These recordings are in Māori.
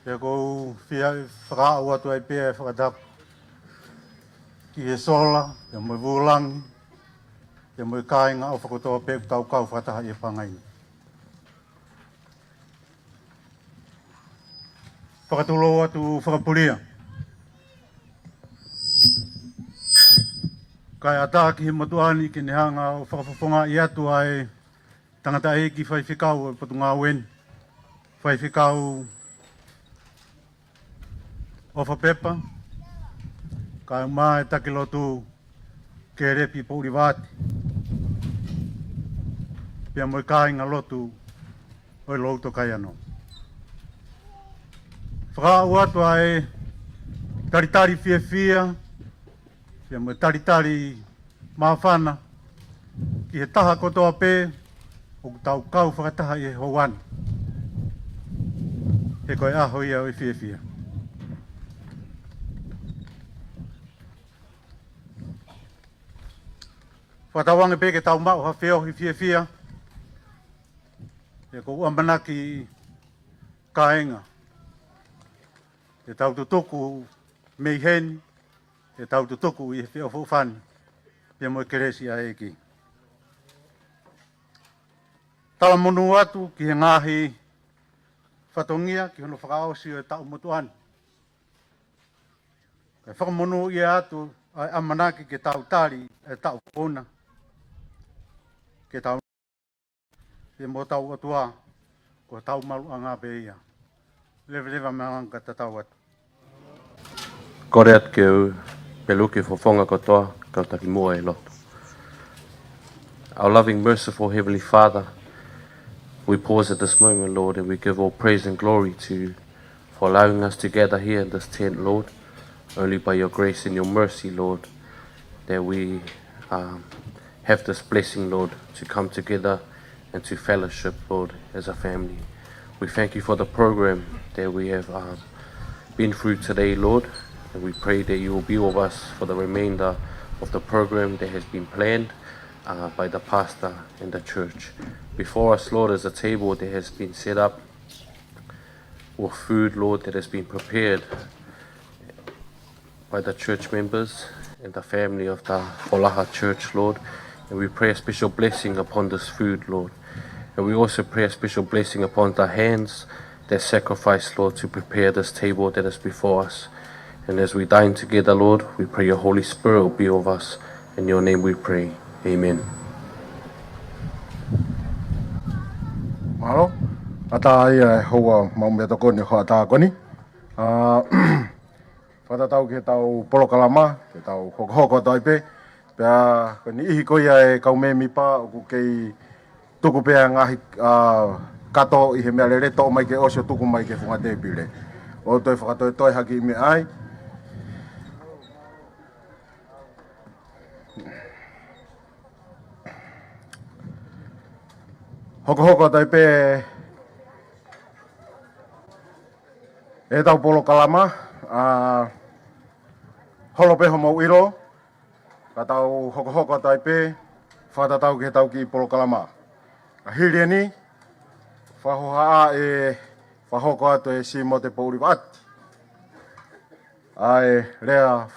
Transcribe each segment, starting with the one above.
Pea kou fia whakao atu ai pea whakatap. Ki he sola, pea moi vulangi, pea moi kāinga o whakotoa pea kau whataha i whangaini. Whakatulo atu whakapuria. Kai ata ki he matuani ki nehanga o whakawhawhonga i atu ai tangata e ki whaiwhikau o patu ngā wen. Whaiwhikau o whapepa. Kai mai take lotu ke repi po urivati. Pea moi kāinga lotu o i louto kai anō. Whakau atu ai taritari fia. Pea mo taritari mawhana ki he taha kotoa pē o tau kau whakataha i he houan. He koe aho ia o i fia. Whatawange pē ke tau mao hawheo i fia. He ko uamanaki kāenga. He tau tutuku mei heni. He tau tutuku i he whio whufani. Pea mo keresi a eki. Tala monu atu ki he ngahi whatongia ki hono whakaosi o e tau motuani. Kai whakamonu i atu ai amanaki ke tau tari e tau pona. Ke tau pea mo tau atua ko tau malu a ngā beia. Lewa meanga ta tau atu. Kore atu ke au, pe luke whawhonga katoa, kautaki mua e loto. Our loving, merciful Heavenly Father, we pause at this moment, Lord, and we give all praise and glory to you for allowing us to gather here in this tent, Lord, only by your grace and your mercy, Lord, that we have this blessing, Lord, to come together and to fellowship, Lord, as a family. We thank you for the program that we have been through today, Lord, and we pray that you will be with us for the remainder of the program that has been planned by the pastor and the church. Before us, Lord, is a table that has been set up with food, Lord, that has been prepared by the church members and the family of the Olaha Church, Lord. And we pray a special blessing upon this food, Lord. And we also pray a special blessing upon the hands that sacrifice, Lord, to prepare this table that is before us. And as we dine together, Lord, we pray your Holy Spirit will be with us. In your name we pray. Amen. Malo, ata ia hoa maumea toko ni hoa tā koni. Whatatau ke tau polokalama, ke tau hoko taipe. Pea koni ihi koia e kaume mipa o ku kei tuku pea ngahi kato i he mea lere to mai ke osio tuku mai ke whunga te pile. O toi whakatoi toi haki i me ai. Hoko taipe e tau polokalama. Holope homo iro. Ka tau hoko taipe. Whatatau ke tau ki polokalama. Hiri ni, whahoha e whahoko atu e si mo te pouri wati. Ai rea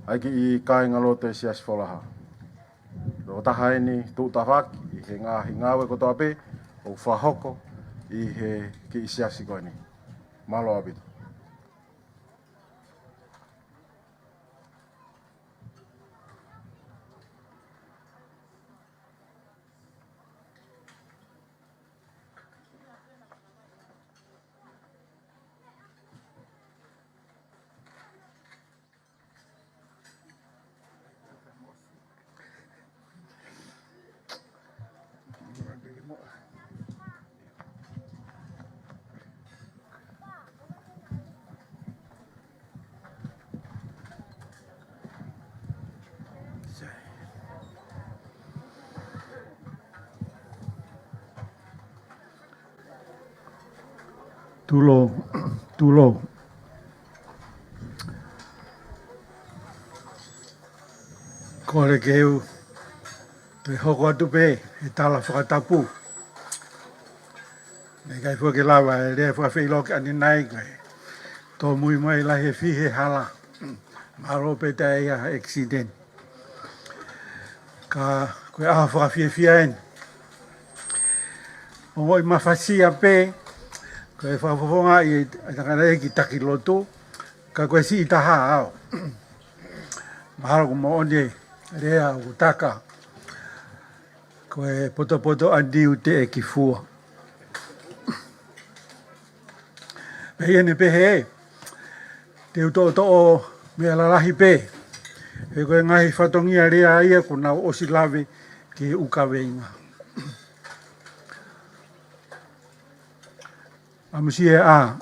ai ki i kāinga loto e si asfolaha. Ro taha e ni tūta whaki i he ngāwe kotoa pe o whahoko i he ki i si asikoni. Malo abitu. Tulo. Kore keu, te hoko atu pe, e tala whakatapu. kai fo ke lava e le fo fe lo ka ni nai kai to mui mai la he fi he hala maro pe ta ia accident ka ko a fo fi fi en o moi ma fasia pe ko e fa fo nga i ta ka ki takiloto ka ko si ta ha ao maro mo onde rea utaka ko e poto andi ute e ki fua e ne pe he te uto o me ala lahi pe e ko ngai fatongia rea ia ko na o silave ki ukaveinga amusie a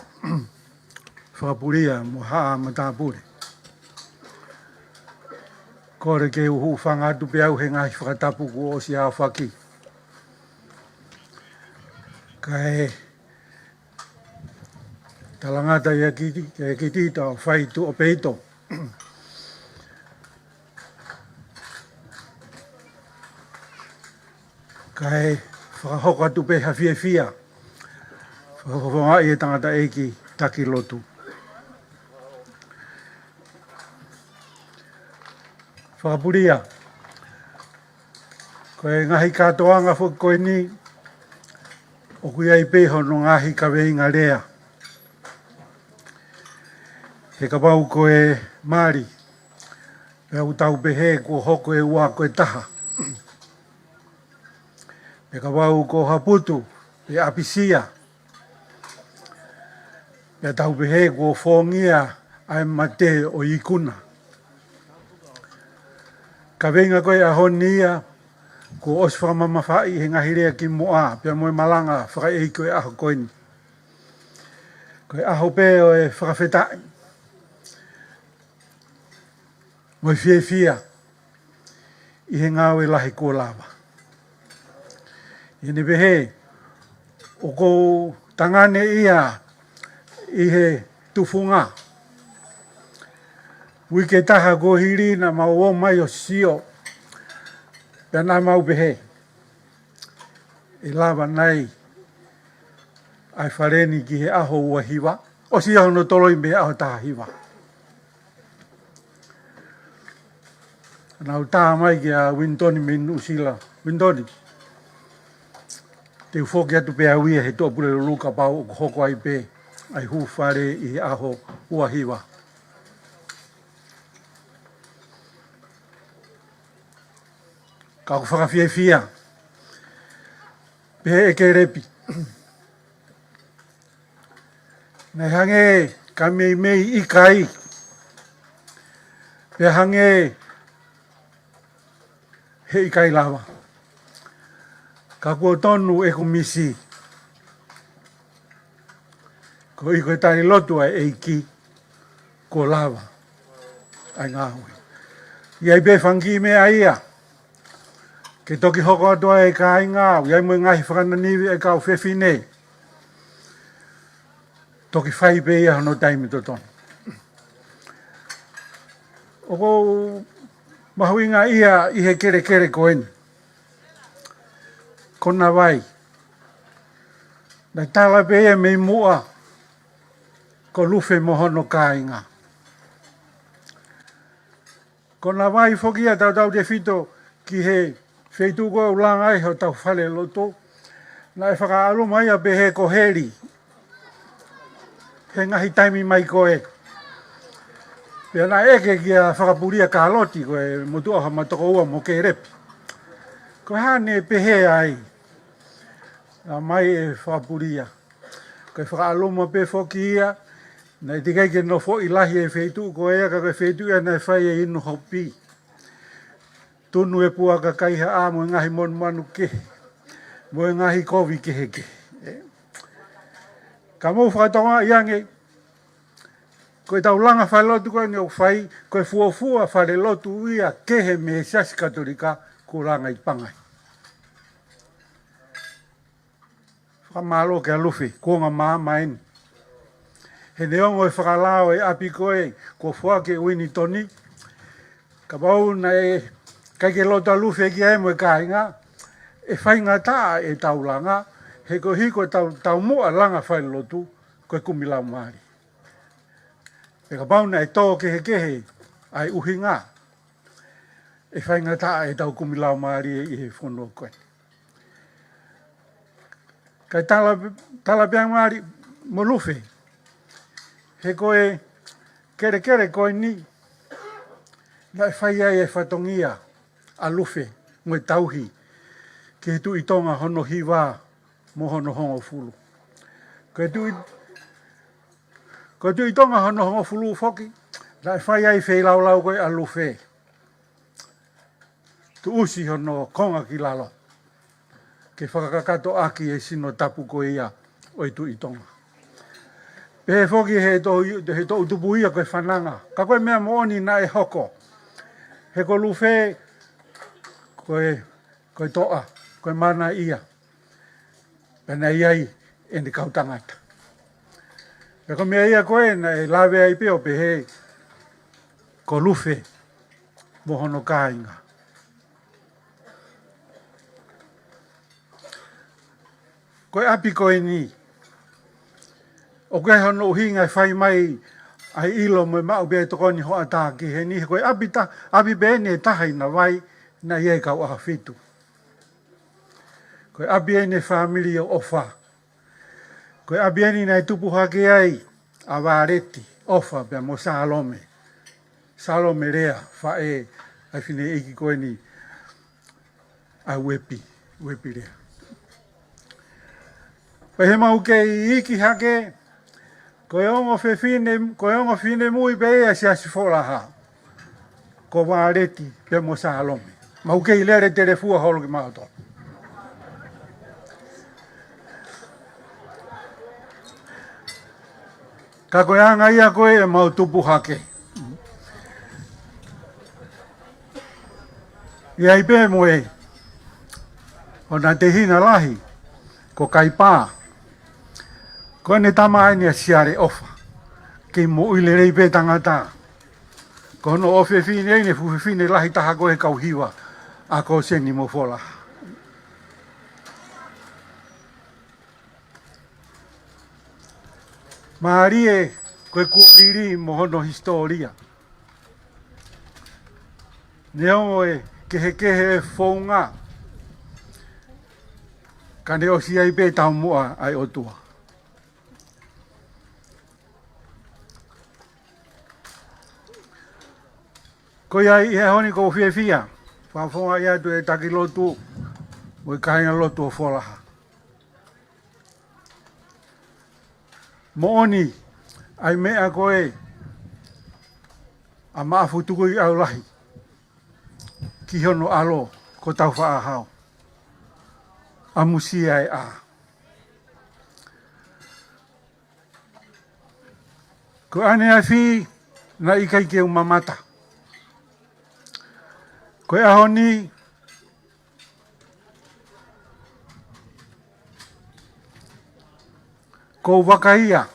fapuria mo ha matapure kore ke uhu whanga tu pe au he ngahi whakatapu ko o si a whaki. Kai talangata ia ki tita o whai tu o peito. Kai whakahoka tu pe hawhia whia. Whakawhanga i e tangata eiki taki lotu. Whakapuria, koe ngahi katoanga whu koe ni, o kui ai peho no ngahi ka weinga rea. He ka pau koe Māori, pea utau pehe ko hoko e ua koe taha. He ka pau ko Haputu, e Apisia. Pea tau pehe ko whongia ai mate o ikuna. Ka venga koe a honia, ko os whakamamawhai he ngahirea ki moa, pia moe malanga whaka ei koe aho koe ni. Koe aho pe o e whakawhetai. Moe fia, i he ngāwe lahi ko lava. I ne pehe, o ko tangane ia, i he tufunga. Wike taha ko hiri na mau o mai o sio. Pea nai mau pehe. E lava nei. Ai whareni ki he aho ua hiwa. O si aho no tolo i me aho taha hiwa. Nau taha mai ki a Wintoni me Nusila. Wintoni. Te ufoki atu pe awia he toa pule luka pau o hoko ai pe. Ai hu whare i he aho ua hiwa. Ka ku whakawhiawhia. Pehe e ke repi. Nei hange ka mei i kai. Pehe hange he i kai lava. Ka kua tonu e ku misi. Ko i koe tari lotu ai e ki ko lava. Ai ngāhui. Iai pe whangi mea ia. Ke toki hoko atoa e ka inga, iai mo ngahi whakananiwi e ka uwhewhi nei. Toki whai pe ia no taimi to tonu. Oko mahuinga ia i he kere koeni. Kona vai. Na tala pe ia mei mua ko lufe mohono ka inga. Kona vai whokia tau te whito ki he wheitu koe ulanga ai ho tau whale loto. Na e whakaalo mai a pehe ko heri. He ngahi taimi mai koe. Pea na eke ki a whakapuria ka loti koe motu aha matoko ua mo ke repi. Koe hane pehe ai. A mai e whakapuria. Koe whakaalo ma pe whoki ia. Na i tikai ke no fo ilahi e wheitu koe ea ka koe wheitu ia na e whai e inu hopi. Tunu e puaka kaiha a mo ngahi mon manu ke. Mo ngahi kovi ke heke. Ka mou whakatonga iange. Koe tau langa whai lotu koe ni o whai. Koe fuafua whare lotu ia kehe me siasi katolika ko langa i pangai. Whakamalo ke alufi. Ko ngā maa maini. He neongo e whakalao e api koe. Ko fuake uini toni. Ka bau na e kai ke lota lufe ki ai mo e kāinga, e whainga tā e taulanga, he ko hiko tau moa langa whai lotu, koe kumilau maari. E ka pauna e tō kehe ai uhi ngā. E whai ngā taa e tau kumilau maari e he whono koe. Kai tala piang maari mo luwhi. He koe kere koe ni. Na e whai ai e whatongia a luwhi ngoi tauhi. Ke tu i tonga hono hiwa mo hono hongo fulu. Ko tu i tonga hono hongo fulu foki, la e whai ai whei lau koe alu whē. Tu usi hono konga ki lalo. Ke whakakato aki e sino tapu koe ia o i tu i tonga. Pe foki he to utupu ia koe whananga. Ka koe mea mooni na e hoko. He ko lu whē koe toa, koe mana ia. Pena iai e ni kautangata. E ko mea ia koe na e lawe ai peo pe he ko luwhe mo hono kāinga. Koe api koe ni. O koe hono uhinga whai mai ai ilo mo mau bea tokoni hoa tā ki he ni. Koe api be ne tahai na wai na iei kau aha fitu. Koe api e ne whamili o ofa. Koe api e ni nei tupu hake ai a wāreti ofa bea mo Salome. Salome rea whae ai whine iki koe ni a wepi rea. Koe he mau ke iki hake, koe ongo whine mui pe ea si asi wholaha. Ko wāreti bea mo Salome. Mau ke i lere tere fua holo ki maoto. Ka koe anga ia koe e mau tupu hake. Ia i pē moe, o nā te hina lahi, ko kai pā. Koe ne tama aini a siare ofa, kei mo uile rei pē tangata. Ko no ofe whine eine fuwe whine lahi taha koe kau hiwa, a ko seni mo fola. Marie koe kuopiri mo hono historia. Neo e kehe e whaunga. Ka neo si ai pe tau mua ai otua. Koe ai e honi ko whia. Whawhonga ia tu e taki lotu. Mo i kainga lotu o wholaha. Mooni, ai mea koe a maafu tuku i au lahi. Ki hono alo ko tau wha ahau. A musia e a. Ko ane a whi na ikai ke umamata. Koe ahoni ko wakaia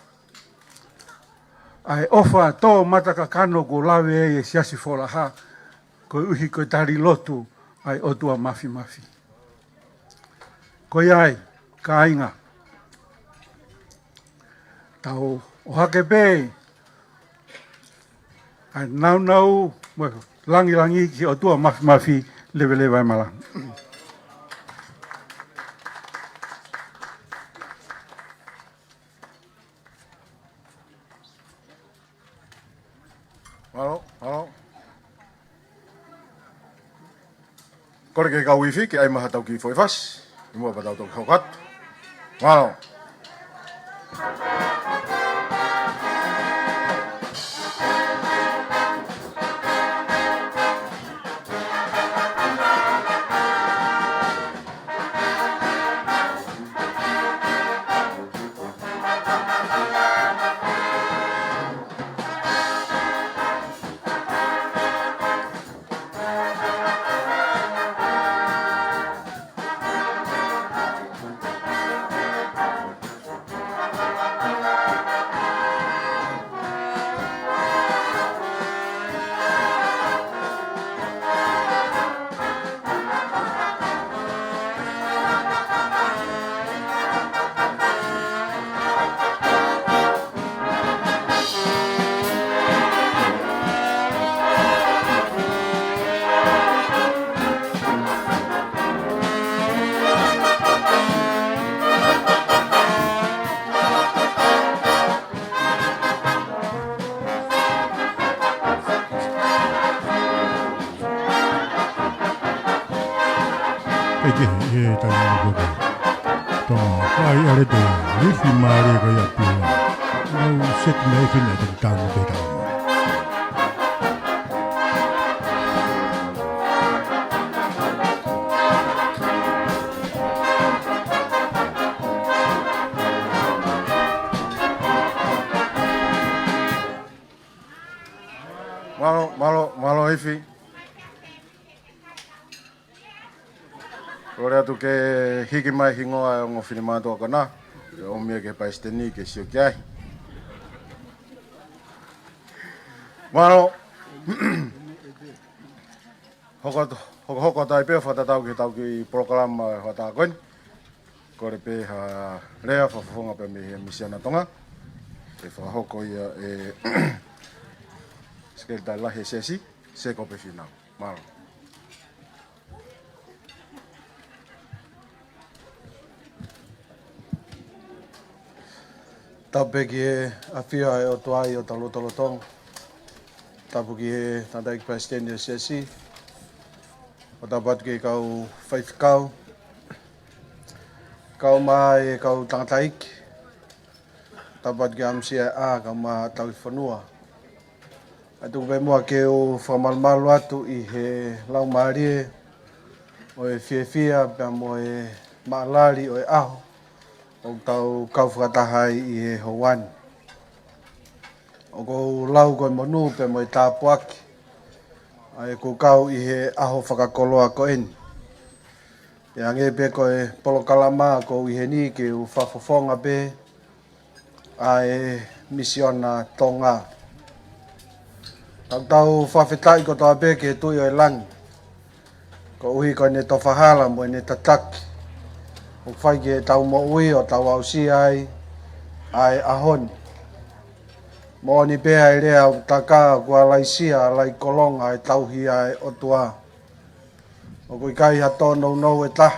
ai ofa tō mataka kano ko lawe e siasi wholaha ko uhi ko tari lotu ai otua mafi. Ko iai, ka ainga. Tau o hake pē ai nau langi ki otua mafi lewe ai malang. Halo. Kore ke kau wifi ke ai maha tau ki foi fas. Imua pa tau kau kat. Halo. ke e ta ni ko to kai ale de ni fi mare ko ya pu no set me fi na de ta no de ta Malo ifi. Ora tu ke hiki mai hingoa o ngofini mātua kana. O mea ke paisteni ke sio kiai. Malo. Hoko tai peo whatatau ki tau ki programa whatakoin. Kore pe ha rea whafonga pe me misiana tonga. E whahoko ia e... Skel tai lahe sesi, se kope finau. Malo. Tape ki e awhia e o tuai o talo tong. Tapu ki e tandai ki paisteni o sesi. O tapat ki kau whaifkau. Kau maa e kau tangataik. Tapat ki amsia a kau maa tau i whanua. Atu kupe mua ke o whamalmalu atu i he lau maarie o e whiawhia pia mo e maalari o e aho o tau kau whakatahai i he hawani. O kou lau koe monu pia mo e tāpuaki a e kou kau i he aho whakakoloa ko eni. E ange pe koe polokalama ko i he ni ke u whafofonga pe a e misiona tonga. Tau whawhetai ko tau pe ke tui o e langi. Ko uhi ko ne tawhahala mo ne tataki. O whai ke tau mo ui o tau au si ai ahoni. Mo ni pe ai rea o taka kua lai sia lai kolonga ai tauhi ai o tua. O kui kai hato nou e ta.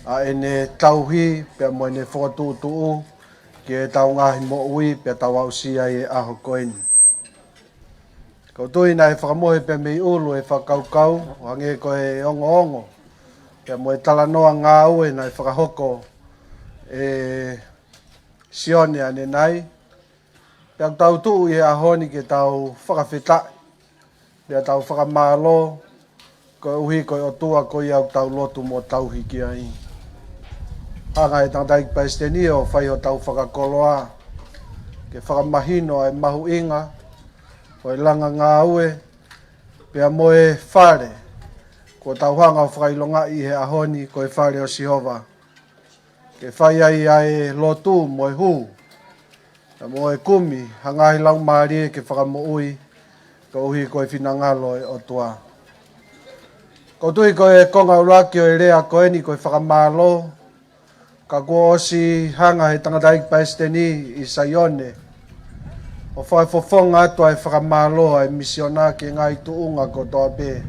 A ene tauhi pe mo ne whotu tuu ke tau ngahi mo ui pe tau au si ai aho koeni. Kau tui na e whakamohe pe mei ulu e whakaukau, o hange ko e ongo. Pea mo e talanoa ngā ue na e whakahoko e sione ane nai. Pea tau tuu i ahoni ke tau whakawhetai. Pea tau whakamālo, ko uhi ko o tua ko i au tau lotu mo tau hiki ai. Hanga e tangai paisteni o whai o tau whakakoloa. Ke whakamahino e mahu inga. Ko e langa ngā ue, pea mo e whare, ko tauhanga o whakailonga i he ahoni, ko e whare o Sihova. Ke whai ai ai lotu mo e hu, pea mo e kumi, hangai lau maari ke whakamo ui, ko uhi ko e whinangalo e o tua. Ko tui ko e konga uraki o e rea ko eni ko e whakamalo, ka kua osi hanga he tangatai paisteni i Saione, o whai fofonga atu ai whakamalo ai misiona ke ngai tuunga ko toa pe.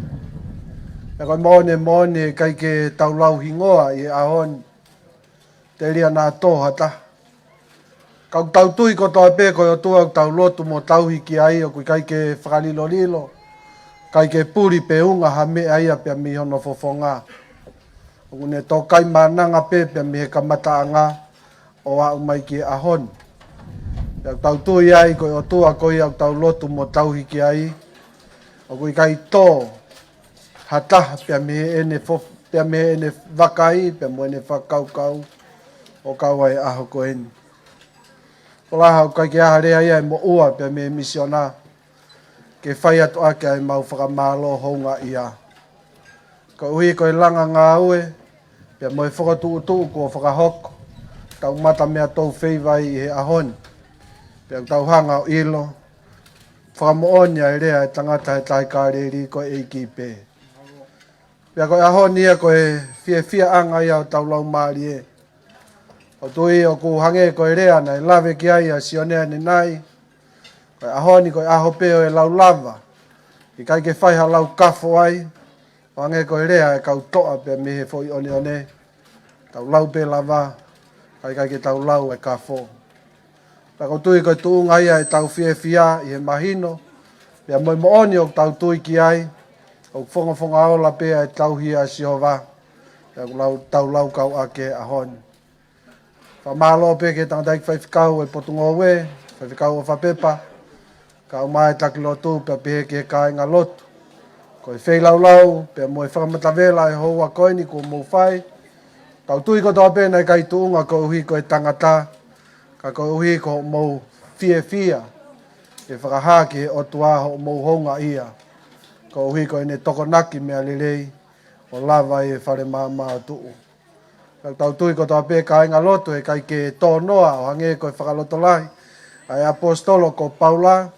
E koe mone kai ke taulau hingoa i ahon. Te ria nā tōhata. Kau tau tui ko toa pe koe o tua tau lotu mo tau hiki ai o kui kai ke whakalilo. Kai ke puri pe unga ha me ai a pia mihono fofonga. O kune tō kai mananga pe pia mihe kamataanga o au mai ki ahon. Pea tau tui ai koe o tua koe au tau lotu mo tau hiki ai. O kui kai tō hataha pia mihe ene wakai, pia mo ene whakaukau o kawai aho ko eni. O laha o kai ke aha rea ia e mo ua pia mihe misiona ke whai atu ake ai mau whakamalo hounga ia. Ko uhi koe langa ngā ue, pia mo e whakatu utu ko whakahoko, tau mata mea tau wheiwai i he ahoni. Pea tau hanga o ilo, whakamoonia e rea e tangata he taikāreri ko e kipe. Pea koe ahoni ia koe fia anga ia o tau lau maari e. O tui o ku hange koe rea na e lawe ki ai a sionea ni nai. Koe ahoni koe aho peo e lau lava. I kai ke whaiha lau kafo ai. O hange koe rea e kau toa pea mihe fo i one. Tau lau pe lava. Kai ke tau lau e kafo. Tako tui koe tuunga ia e tau fia i he mahino. Pea moi mooni o tau tui ki ai. O fonga ola pea e tau hia Sihova. Pea tau lau kau ake ahoni. Whamalo pe ke tangatai whaifikau e potungo we, whaifikau o whapepa. Ka mai taki lotu pe pe ke ka inga lotu. Ko e whei lau lau, pe mo e whakamatawela e hoa koini ko mou whai. Tau tui ko toa pēna i kai tuunga ko uhi ko e tangata. Ka ko uhi ko mou fia. E whakahaki o tua ho mou honga ia. Ko uhi ko e ne tokonaki mea lelei. O lava e whare maa tuu. Tau tui ko toa pē ka inga lotu e kai ke tō noa o hange ko e whakaloto lai. Ai apostolo ko Paula.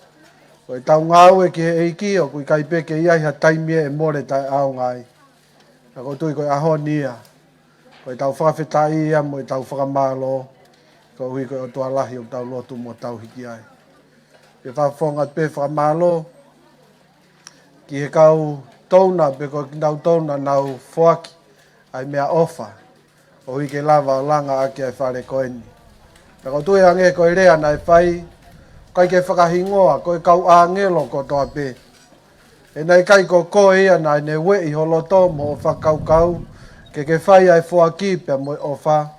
Ko e tau ngāu e ki he eiki o kui kai pē ke iai ha taimie e more tai au ngai. Ko tui ko e ahoni ia. Ko e tau whakawhetai ia mo e tau whakamalo. Ko hui ko e o tua lahi o tau lotu mo tau hiki ai. E whawhonga pē whakamalo. Ki he kau touna pe ko ki nau touna nau whoaki. Ai mea ofa. O hui ke lava o langa ake ai whare koeni. Ko tui ange ko e rea na e whai. Kai ke whakahingoa, ko e kau āngelo ko toa pē. E nei kai ko koe ia na ne we i holoto mo o whakaukau. Ke whai ai whoaki pia mo o wha.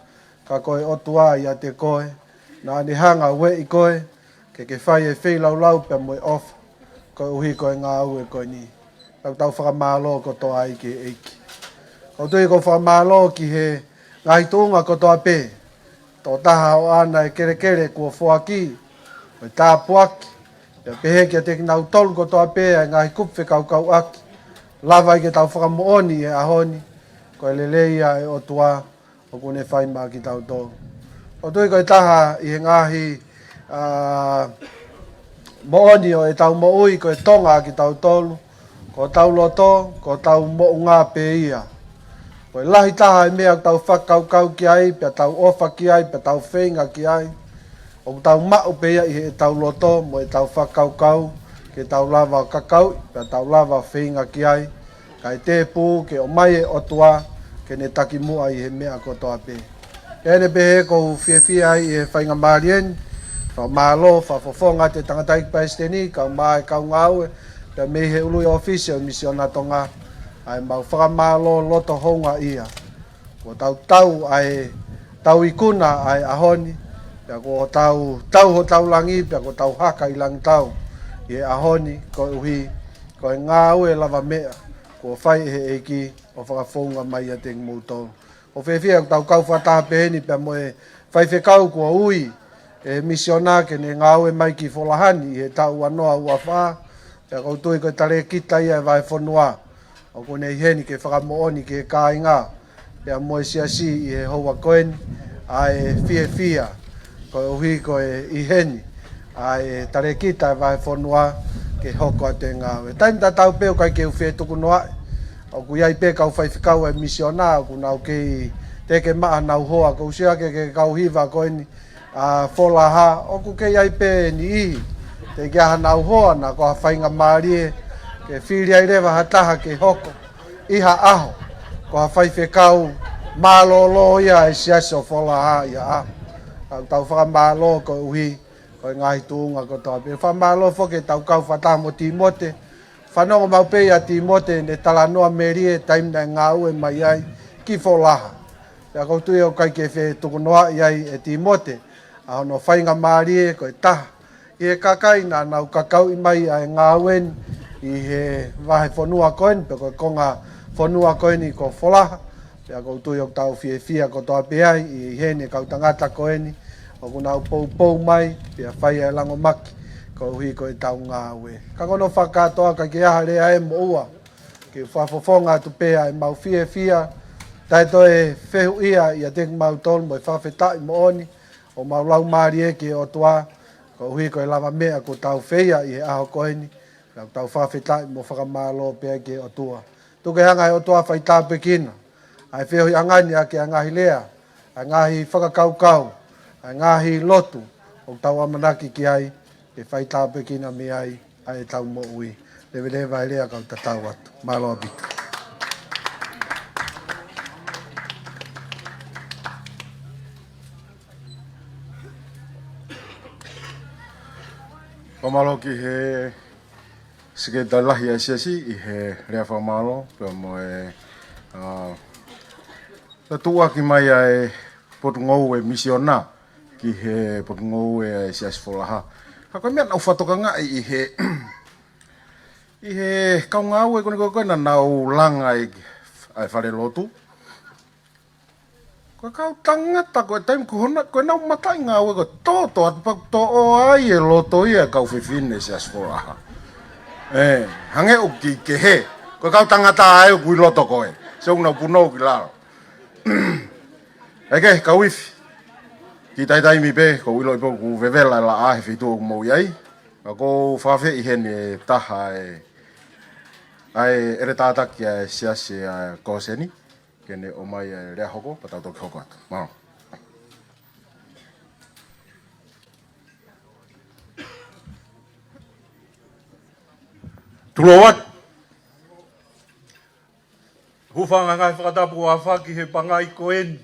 Ka koe otua ia te koe. Na ni hanga we i koe. Ke whai ai whilau lau pia mo o wha. Ko uhi koe ngā ue koe ni. Tau whakamalo ko toa ai ke eiki. Ko tui ko whakamalo ki he ngai tuunga ko toa pē. Tō taha o ana e kere kua whoaki. Ko tā puaki, e pehe kia te nau tolu ko toa pēa, ngahi kupwhe kau aki. Lava i ke tau whakamooni e ahoni, ko e leleia e o tua, o kune whaima ki tau tolu. O tui ko e taha i he ngahi mooni o e tau moui, ko e tonga ki tau tolu, ko tau loto, ko tau mo ngā pē ia. Ko e lahi taha e mea tau whakaukau ki ai, pia tau ofa ki ai, pia tau whenga ki ai. O tau mau pea i he tau loto, mo e tau whakaukau, ke tau lava kakau, pe tau lava whinga ki ai, kai te pū, ke o mai e otua, ke ne taki mua i he mea ko toa pē. Ene pehe ko whiawhia ai i he whainga marien, wha malo, wha fofonga te tangatai paisteni, kau mai kau ngaue, pe me he ului official misiona tonga, ai mau whakamalo loto honga ia. Ko tau ai, tau ikuna ai ahoni, pia ko tau langi, pia ko tau haka i lang tau. I ahoni, ko uhi, ko e ngā ue lava mea, ko whai he eiki, o whakafonga mai a te ngmūtou. O whewhia tau kau whataha peheni, pia mo e whaiwhekau kua ui, e misiona ke ne ngā ue mai ki wholahani, i he tau anoa ua wha, pia ko tui ko tare kita ia e vai whanua, o ko nei heni ke whakamooni ke kāinga, pia mo e siasi i he hoa koeni, a e whiawhia, ko uhi ko e iheni ai tare kita vai fonua ke hoko a te ngāwe. Taim ta tau peo kai ke uwhe tuku noa, o ku iai pe kau whaiwhikau e misiona, ku nau ke teke maa nau hoa, ko usia ke kau hiva ko ni wholaha, o ku ke iai pe ni ihi, te kia nau hoa na ko whainga maarie, ke whiri ai rewa hataha ke hoko, iha aho, ko whaiwhikau mālolo ia e siaso wholaha ia aho. Tau whakamalo ko uhi, ko ngahi tuunga ko toa pē. Whakamalo whoke tau kau whataha mo Timote. Whanongo mau pē a Timote ne tala noa merie taim na ngā ue mai ai ki wholaha. Pea kou tui o kai ke whe tuku noa iai e Timote. A hono whainga maarie ko e taha. I he kakai na nau kakau i mai ai ngā uen i he wahe whanua koen. Pea ko konga whanua koen i ko wholaha. Pea kou tui o tau whiawhia ko toa pē ai i hene kau tangata koeni. O kuna pou mai, pia whai e lango maki, ko hui ko e tau ngā ue. Ka kono whakatoa ka ke aha rea e mo ua, ke whafofonga tu pēa e mau whiawhia, tai to e whehu ia i a te mau tonu mo e whawhetai mo oni, o mau lau maari e ke o tua, ko hui ko e lava mea ko tau whea i he aho koeni, ka tau whawhetai mo whakamalo pēa ke o tua. Tuke hanga e o tua whaita pekina, ai whehu i angani a ke angahi lea, a ngahi whakakaukau, a ngahi lotu, o tau amanaki ki ai, e whai tāpe kina me ai, ai tau mo ui. Lewe lewa e lea kau tatau atu. Malo abitu. Whamalo ki he sike talahi a siasi, i he rea whamalo, pia mo e tua ki mai ai potungou e misiona ki he potungou e sias folaha. Ha ko mea nau whatoka ngā i he i he kaunga au e kone koe na nau langa i ai whare lotu. Koe kau tangata koe taim kuhona koe nau matai ngā au e koe toto atu pak to o ai e loto ia kau whiwhine sias folaha. Hange o ki ke he. Koe kau tangata ai o kui loto koe. Se unau punou ki laro. Eke, kau iwi. Ki tai mi pe, ko wilo ipo ku vevela la ahe whitu o mou iai. Ko whawhi i hene taha ai ere tātaki e siasi a kōseni. Kene o mai e rea hoko, patau toki hoko atu. Mao. Tulowat. Hufanga ngai whakatapu a whaki he pangai koeni.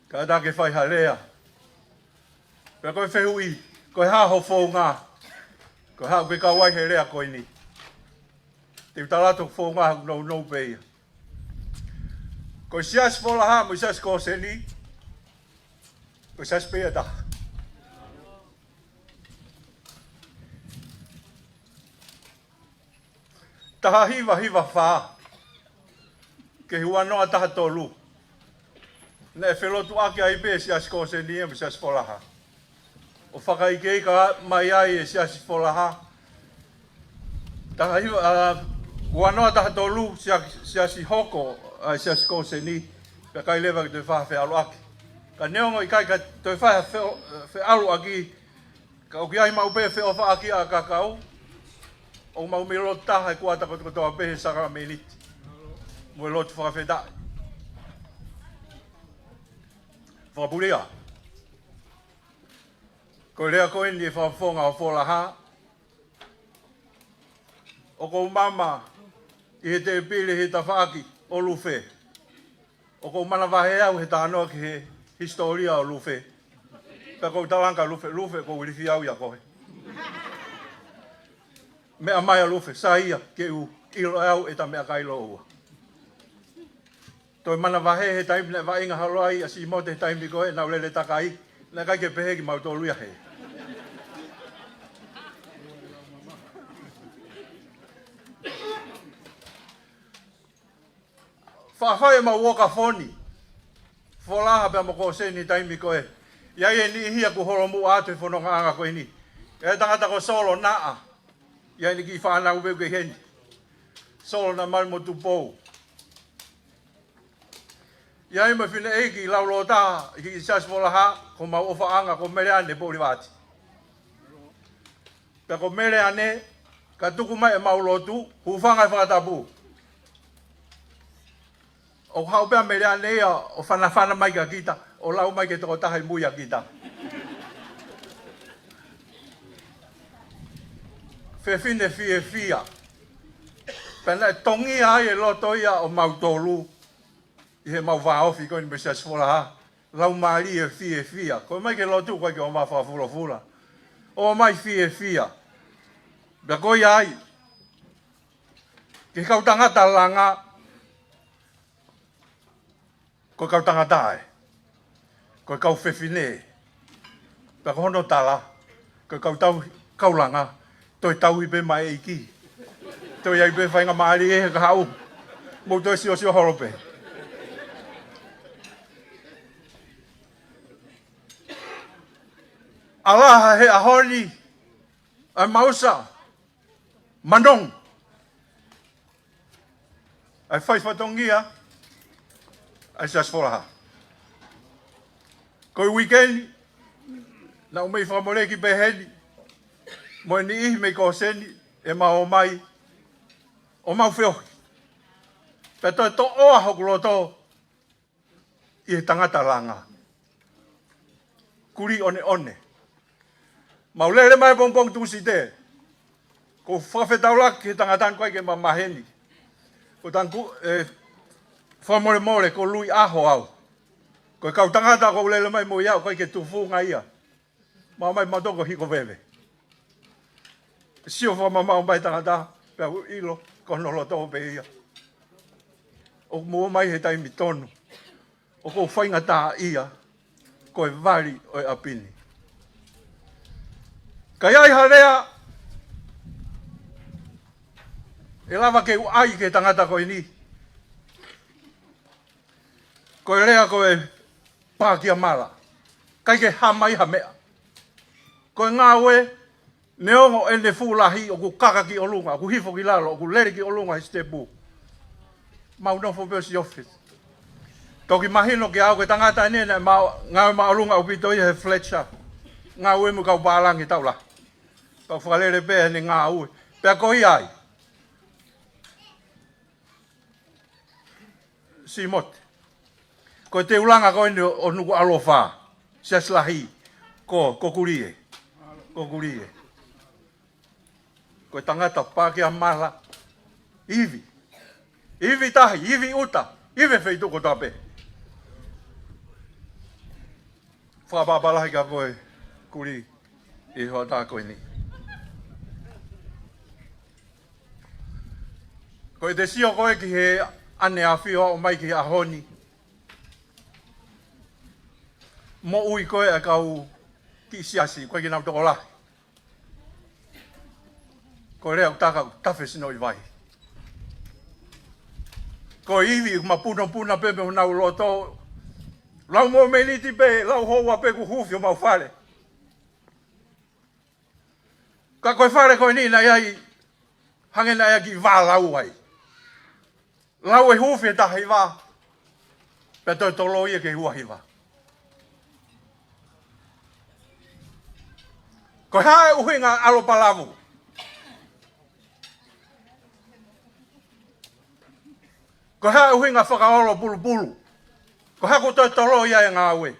Ka take whai harea. Pea koe whehui, koe haho whou ngā. Koe hao ke kawai he rea koe ni. Te utalato whou ngā hau nou peia. Koe sias whola ha, mo sias kōseni. Koe sias peia ta. Taha hiva wha. Ke hua noa taha tolu. Ne whelotu ake ai pe sias kōseni e mo sias whola ha. O whakaikei ka mai ai e sias whola ha. Taha hiva, hua noa taha tolu sias i hoko ai sias kōseni. Pea kai lewa ki te whaha whealo ake. Ka neongo i kai ka te whaha whealo aki. Ka oki ai mau pe wheo wha aki a kakao. O mau me lo taha e kuata ko toa pehe saka me liti. Mo e lotu whakawheta. Whakapurea. Ko rea koe ni e whawhonga o whola ha. O ko mama i he te pile he ta whaaki o luwhe. O ko mana wahe au he tānoa ki he historia o luwhe. Ka kou talanka luwhe ko wiriwhi au ia kohe. Mea mai a luwhe, sa ia ke u ilo au e ta mea kailo ua. Toi mana wahe he taimi ne wa inga haloai a si mo te taimi koe na ulele takai. Na kai ke pehe ki mau tō luia he. Whawhai ma woka whoni. Wholaha pia moko seni taimi koe. Iai e ni hia ku horo mu atu e whanonga anga koe ni. E tangata ko solo naa. Iai ni ki whanau peu ke heni. Solo na mai mo tupou. Iai ma whine eiki laulo taha. Ki sias wholaha ko mau ofa anga ko mere ane pōri wāti. Pia ko mere ane ka tuku mai e mau lotu. Hufanga e whakatapu. O hau pia mere ane ia o whana mai ka kita. O lau mai ke toko taha i muia kita. Whewhine fia. Pena e tongi ai e loto ia o mau tolu. I he mau whaofi koe ni me sias whola ha. Lau maari e fia. Koe mai ke lotu koe ke o maa whafula. O mai fia. Bea koe ai. Ke kau tangata langa. Koe kau tangata ai. Koe kau whewhine. Bea ko hono tala. Koe kau langa. Toi tau i pe mai eiki. Toi ai pe whainga maari e ka hau. Mou toi sio horope. Alaha he ahoni. Ai mausa. Manong. Ai whaifatongia. Ai sias wholaha. Koe weekend. Na umei whamoreki pe heni. Mo ni ihi me ko seni e mau mai o mau whiohi. Pe toi to oa hokuloto i he tangata langa. Kuri one. Mau lele mai pong tusi te. Ko whawhetau he tangatan koe ke mamaheni. Ko tanku whamore ko lui aho au. Ko kau tangata ko lele mai mo iau koe ke tufu ngai ia. Mau mai matoko hiko veve. Sio whamamau mai tangata, pia ilo. kono loto pe ia. O mua mai he taimi tonu. O ko whainga tā ia, ko e wari o e apini. Ka iai harea, e lava ke uai ke tangata koe ni. Ko e rea ko e pākia mala. Kai ke hamai ha mea. Ko e ngā ue, neongo e ne fulahi o ku kakaki o lunga, o ku hifo ki lalo, o ku leri ki o lunga he stepu. Mau nofo peo si office. Toki mahino ki au ke tangata nene, ngā ma o lunga upito i he Fletcher. Ngā ue mu kau pālangi taula. Kau whakalere pēhe ni ngā ue. Pea ko i ai. Si mote. Ko te ulanga koe ni o nuku alofa. Sia slahi. Ko kurie. Ko kurie. Ko tangata pākia mala. Iwi. Iwi tahi. Iwi uta. Iwi feitu ko tape. Whapapalahi ka koe. Kuri. I hoa tā koe ni. Ko te sio koe ki he ane a whio o mai ki a honi. Mo ui koe a kau ki siasi, koe ki nau toko lahi. Koe rea utaka tafe sino i vai. Koe iwi ma puna pepe o nau loto. Lau mo meniti pe, lau hoa pe ku hufi o mau whare. Ka koe whare koe ni na iai, hangena ia ki wā lau ai. Lau e huwhi e tahi wā. Pea toi tolo ia ke huahi wā. Ko hae uhinga alo palavu. Ko hae uhinga whakaolo pulu. Ko hae ko toi tolo ia e ngā ue.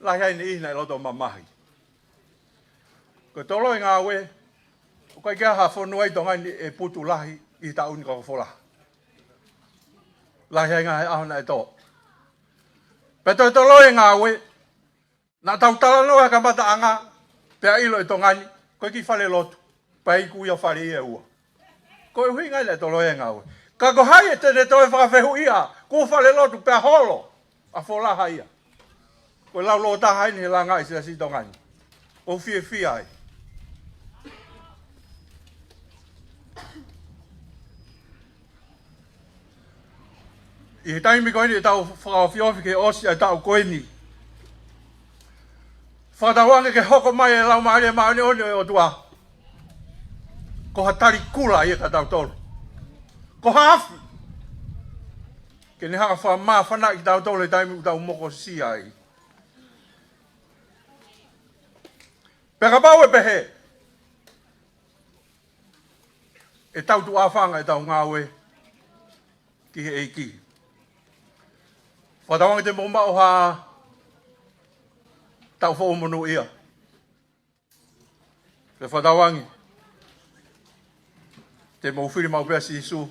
Lai hei ni ihna i loto mamahi. Ko tolo i ngā ue. O kai kia ha whonu ai tonga e putu lahi i ta uni koko whola. Lahi ai ngā he ahona e tō. Peto e tolo e ngā ue. Nā tau tala noa ka mata anga. Pea ilo e tongani. Koe ki whale lotu. Pai ku ia whare ia ua. Koe hui ngai le tolo e ngā ue. Ka ko hai e tene toi whakawhehu ia. Ku whale lotu pea holo. A wholaha ia. Koe lau lo taha ini he la ngai sia si tongani. O fie ai. I he taimi koe ni e tau whakawhiofi ke osi ai tau koe ni. Whatawange ke hoko mai e lau maare maare one o tua. Ko ha tari kula i e ka tau tolu. Ko ha afi. Ke ne haka wha maa whana i tau tolu e taimi u tau moko si ai. Peka pau e pehe. E tau tu awhanga e tau ngāwe. Ki he eiki. Whatawange te mōma o ha tau whaumunu ia. Te whatawange. Te mōwhiri mau pēsi isu.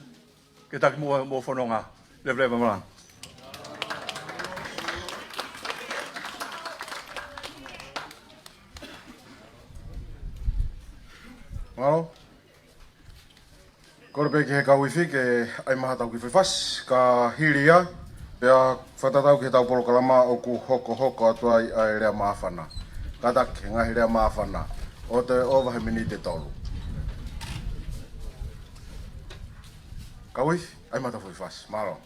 Ke taki mua mō whanonga. Lewe marang. Malo. Kore pe ki he kauifi ke ai maha tau ki whiwhas. Ka hiri ia. Pea whatatau ki tau polokalama o ku hoko atua i ai rea maafana. Katak he ngahi rea maafana. O te ovahe mini te tolu. Kauif, ai mata foi fácil. Malo.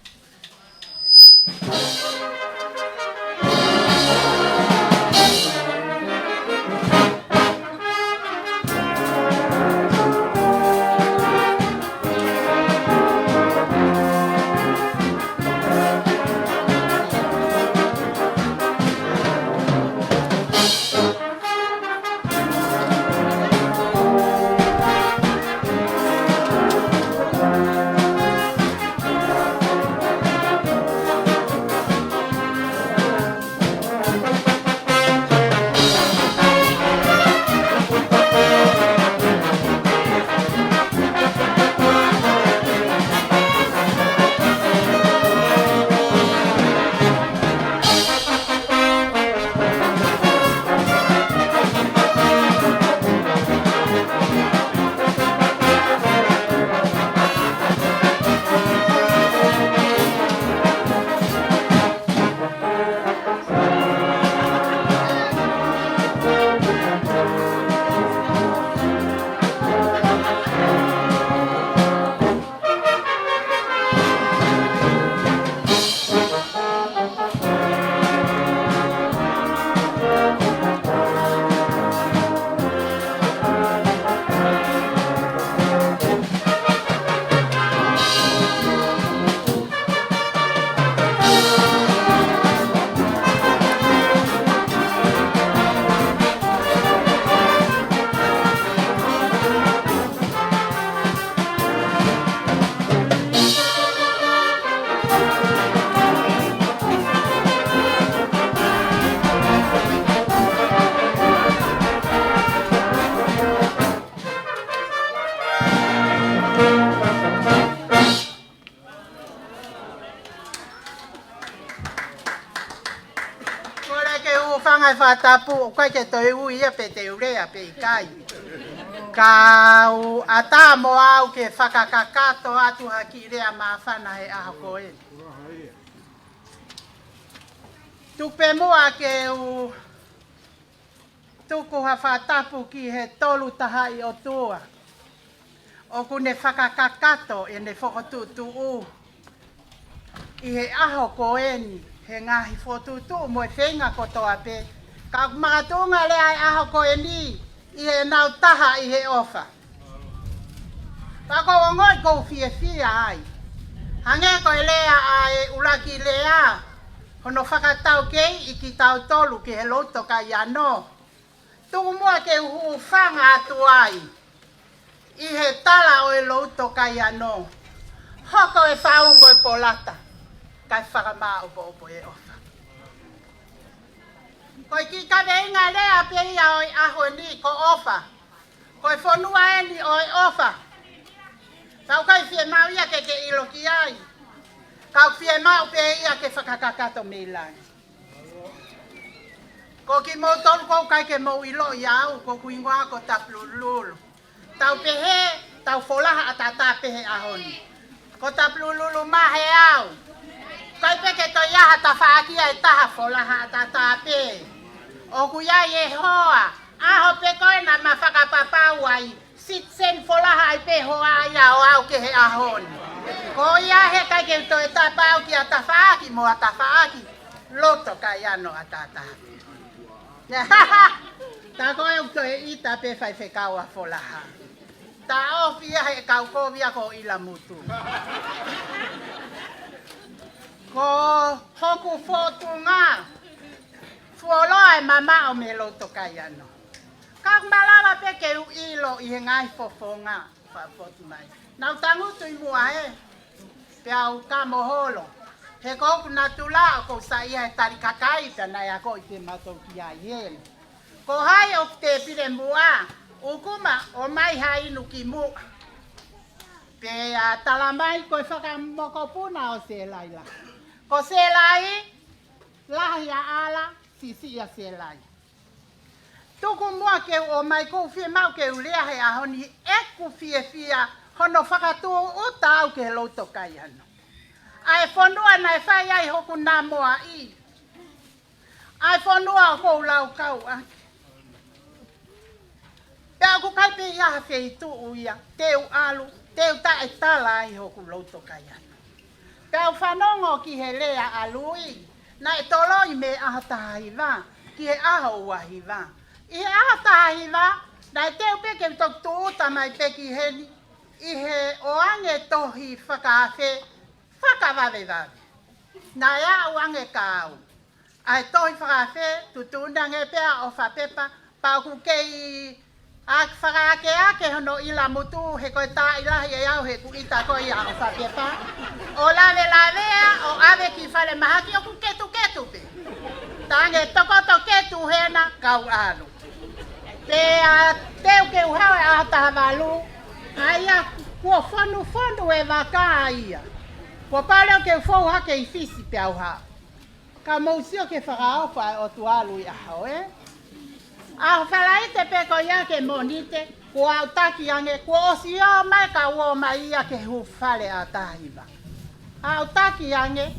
whangai whatapu o kai ke toi ui ia pe te urea pe i kai. Kau a tā mo au ke whakakakato atu haki rea mā whana he aho koe. Tupe mua ke u tuku ha whatapu ki he tolu tahai o tua. O kune whakakakato e ne whakotutu u. I he aho koeni, he ngahi whotutu mo e whenga kotoa pe. Ka makatunga lea e aho koeni, i he nau taha i he ofa. Kako o ngoi kou fia ai. Hange ko e lea ai ulaki lea. Hono whakatau kei i ki tau tolu ki he loto ka iano. Tuku mua ke uhu whanga atu ai. I he tala o e loto ka iano. Hoko e whaungo e polata. Kai whakamā opo e ofa. Koi ki kare inga lea pe ia o i aho ni ko ofa. Koi whonua e ni o i ofa. Kau kai fie mau ia ke ilo ki ai. Kau fie mau pe ia ke whakakakato me lai. Ko ki mo tolu kou kai ke mo ilo iau, ko kuingoa ko taplululu. Tau pehe, tau folaha atata pehe ahoni. Ko taplululu mahe au. Kai peke to iaha ta whaakia e taha folaha atata pehe. O kuia ye hoa, aho pe koe na ma whakapapau ai. Sitsen folaha ai pe hoa ia o au ke he ahoni. Ko ia he kai ke to e tapau ki ata whaaki mo ata whaaki. Loto kai ano atata pehe. Ta koe ukto e ita pe fai whekaua folaha. Ta ofia he kau kovia ko ila mutu. Ko hoku fotunga. Fuoloa e mama o me loto kai ano. Kau malawa pe ke u ilo i he ngai fofonga. Fotumai. Nau tangutu i mua he. Pe au ka moholo. He koku natula ko sa ia he tarikakai tana ya ko i te matou ki a iele. Ko hai o te pire mua, ukuma o mai hai inu ki mua. Pe a talamai ko i whakamokopuna o se laila. Ko se lai, lahi a ala, sisi a se lai. Tuku mua ke o mai kou fie mau ke ulea he ahoni eku fie hono whakatu uta au ke loto kai ano. Ai whanua nei whai ai hoku nā moa i. Ai whanua o kou lau kau aki. Pea ku kai pe iaha whei tu uia, teu alu, teu ta e tala ai hoku loto kai ano. Pea whanongo ki he lea alui, na e tolo i me aha tahiwa, ki he aha ua hiwa. I he aha tahiwa, na e teu peke tok tu uta mai peki heni, i he oange tohi whakawhe, whakawawe. Nā ia uange kāu. Ai tohi whakawhe, tutunda nge pea o whapepa, pauku kei ak whakaake hono ila mutu he koe tā ilahi e au he ku ita koe ia o whapepa. O lawea, o awe ki whare mahaki o ku ketu pe. Tānge toko ketu hena kau alu. Pea teu ke uhau e ahataha walu, aia kua whanu e waka ia. Ko pale ke fo hake I fisi pe au ha. Ka mousio ke whakao whae o tualu I ahau A whalaite pe ko ia ke monite, ko au taki ange, ko osio mai ka uo mai ia ke hu whale a tahiwa. Au taki ange,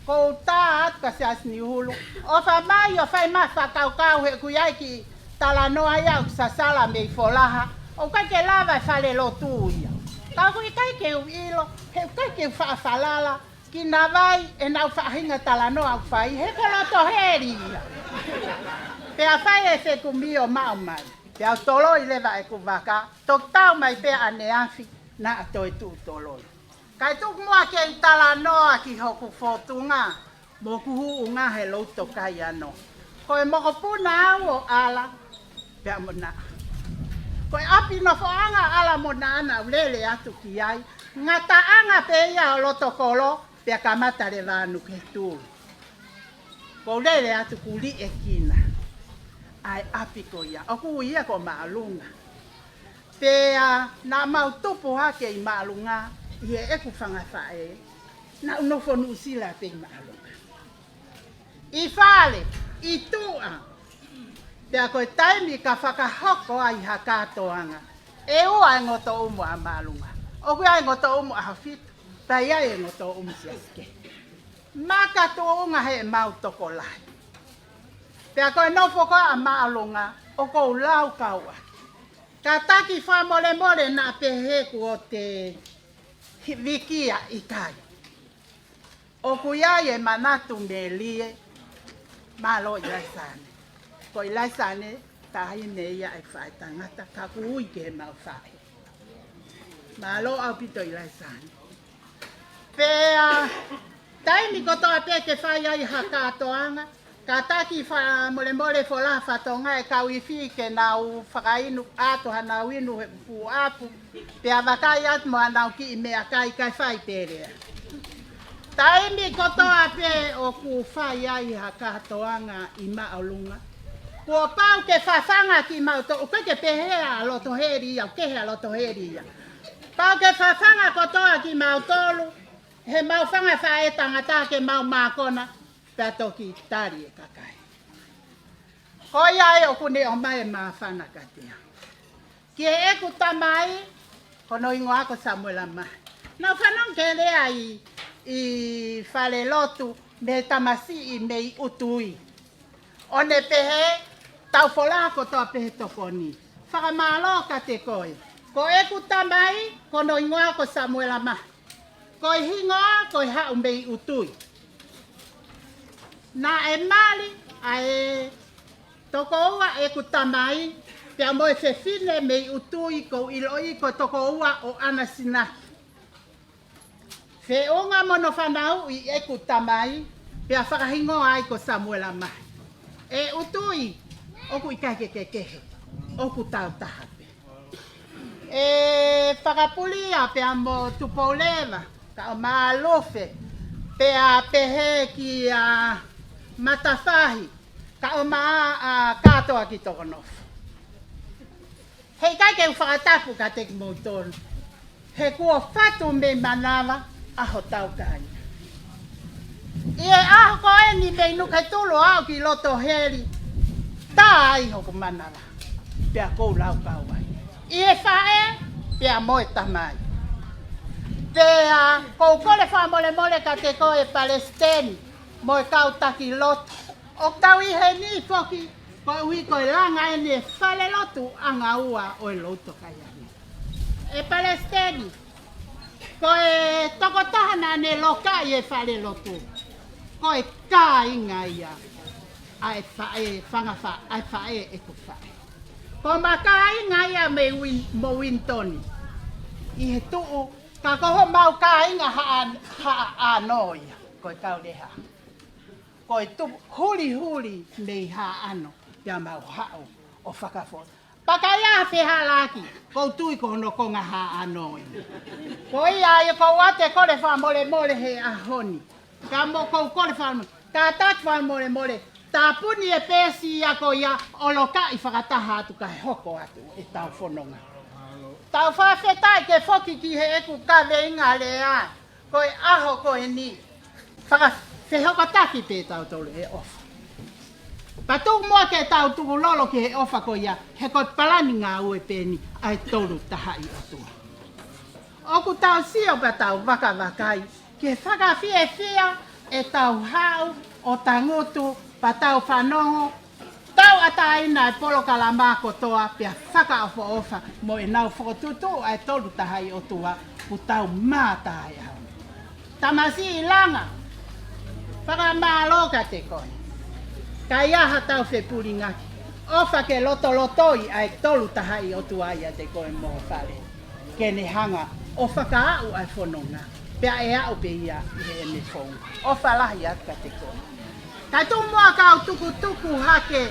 ko tā atu ka se asini hulu. O whamai o whai mai whakau he kuiai ki talanoa ia o sasala mei folaha, o kai ke lava e whale lo tu ia. Kau kui kai ke u ilo, he kai ke whaafalala, ki na vai e nau whaahinga talanoa au whai, he koloto heri ia. Pea whai e se kumio mau mai, pea tolo I lewa e kuwaka, tok tau mai pea ane afi na atoi tu toloi. Kai tuk mua ke I talanoa ki hoku fotunga, moku hu unga he loto kai ano. Koe moko puna au o ala, pea mona. Koe api no foanga ala mona ana ulele atu ki ai, ngata anga pe ia o loto kolo, pea kamata le vanu ke tūru. Ko ulele atu kuli e kina. Ai api ko ia, o ku ia ko maalunga. Pea na mautupu hake I maalunga, I e eku whangawhae, na unofonu usila pe I maalunga. I whale, I tua. Pea koe taimi ka whakahoko ai ha katoanga. E ua e ngoto umu a malunga. O kui ai ngoto umu a hawhitu. Tai ai e ngoto umu siaske. Maka tuunga he mau toko lai. Pea koe nofo koe a malunga. O kou lau kaua. Ka taki wha mole mole na peheku o te wikia i kai. O kuiai e manatu me lie. Malo i laisane. Ko i laisane, tahi nei ai whai tangata, ka kui ke mau whai. Malo au pito i laisane. Pea, taimi kotoa pe ke whai ai haka atoanga, ka taki wha mole mole whola whatonga e kau i whike nau whakainu ato hanau inu he pu apu, pea wakai atu mo anau ki i mea kai whai perea. Taimi kotoa pe o ku whai ai haka atoanga i maolunga. Kua pau ke whawhanga ki mauto, o ke pehea a loto heri au kehe a loto heri ia. Pau ke whawhanga kotoa ki mautolu, he mau whanga whae tangata ke mau mākona, pia toki tari e kakai. Hoi ai o kune o mai mā whana katia. Ki e eku tamai, kono ingo ako Samuela mai. Nau whanong ke lea i whale lotu me tamasi i mei utui. O ne pehe, tau whola ko toa pehe tokoni. Whakamalo ka te koe. Ko eku tamai, kono ingoa ko Samuela mahi. Ko hingoa, ko hau mei utui. Na e mali, a e toko ua eku tamai, pia moe whewhine mei utui ko iloi ko toko ua o ana sinaki. Whionga mono whanau i eku tamai, pia whakahingoa ai ko Samuela mahi. E utui, oku i kai kekehe, oku tau tahape. E whakapulia pea mo tupolewa, ka o maalofe, pea pehe ki matawhahi, ka o maa katoa ki toko nofu. Hei kai ke whakatapu ka te moutonu, he kua whatu me manawa, aho tau kai. Ie aho ko e ni mei nukai tulu au ki loto heri. Tā ai hoku manara. Pea kou lau kauai. Ie whae, pea moe tamai. Pea kou kore wha mole mole ka te koe Palestini. Moe kau taki loto. O tau i he ni foki. Ko ui koe langa e ni whale lotu anga ua o e loto kai ani. E Palestini. Koe toko tahana ne loka i e whale lotu. Koe kā inga ia, ai whae, whangawha, ai whae e ku whae. Ko ma kā inga ia me mo Wintoni. I he tuu, ka koho mau kā inga haa anō ia, koe kaureha. Koe tu huli mei haa ano, pia mau hao o whakafo. Pakaya whiha laki, kou tui ko no konga haa anō ia. Ko ia e kou ate kore wha mole mole he ahoni. Ka mo kou kore whanau, ka tatu whanau mole mole, tā puni e pēsi ia ko ia, oloka i whakataha atu ka hoko atu e tau whanonga. Tau whawhetai ke whoki ki he eku kawe inga lea, koe aho koe ni, whehokataki pē tau tolu e ofa. Patu mua ke tau tuku lolo ki he ofa ko ia, he koe palani ngā ue pēni, ai tolu taha i atua. Oku tau sio pa tau wakawakai, ke whakawhie whia e tau hau o tangutu pa tau whanongo. Tau ataina e polo kalama kotoa pia whakaofo ofa mo e nau whakotutu ai tolu tahai o tua pu tau mātai hau. Tamasi i langa, whakamāloka te koe. Kai aha tau whepuri ngaki. Ofa ke lotolotoi ai tolu tahai o tua ia te koe mo whare. Kene hanga o whakaau ai whanonga. Pea e au pe ia i he ene whonga. O whalahi atka te koe. Kai tu mua kau tuku hake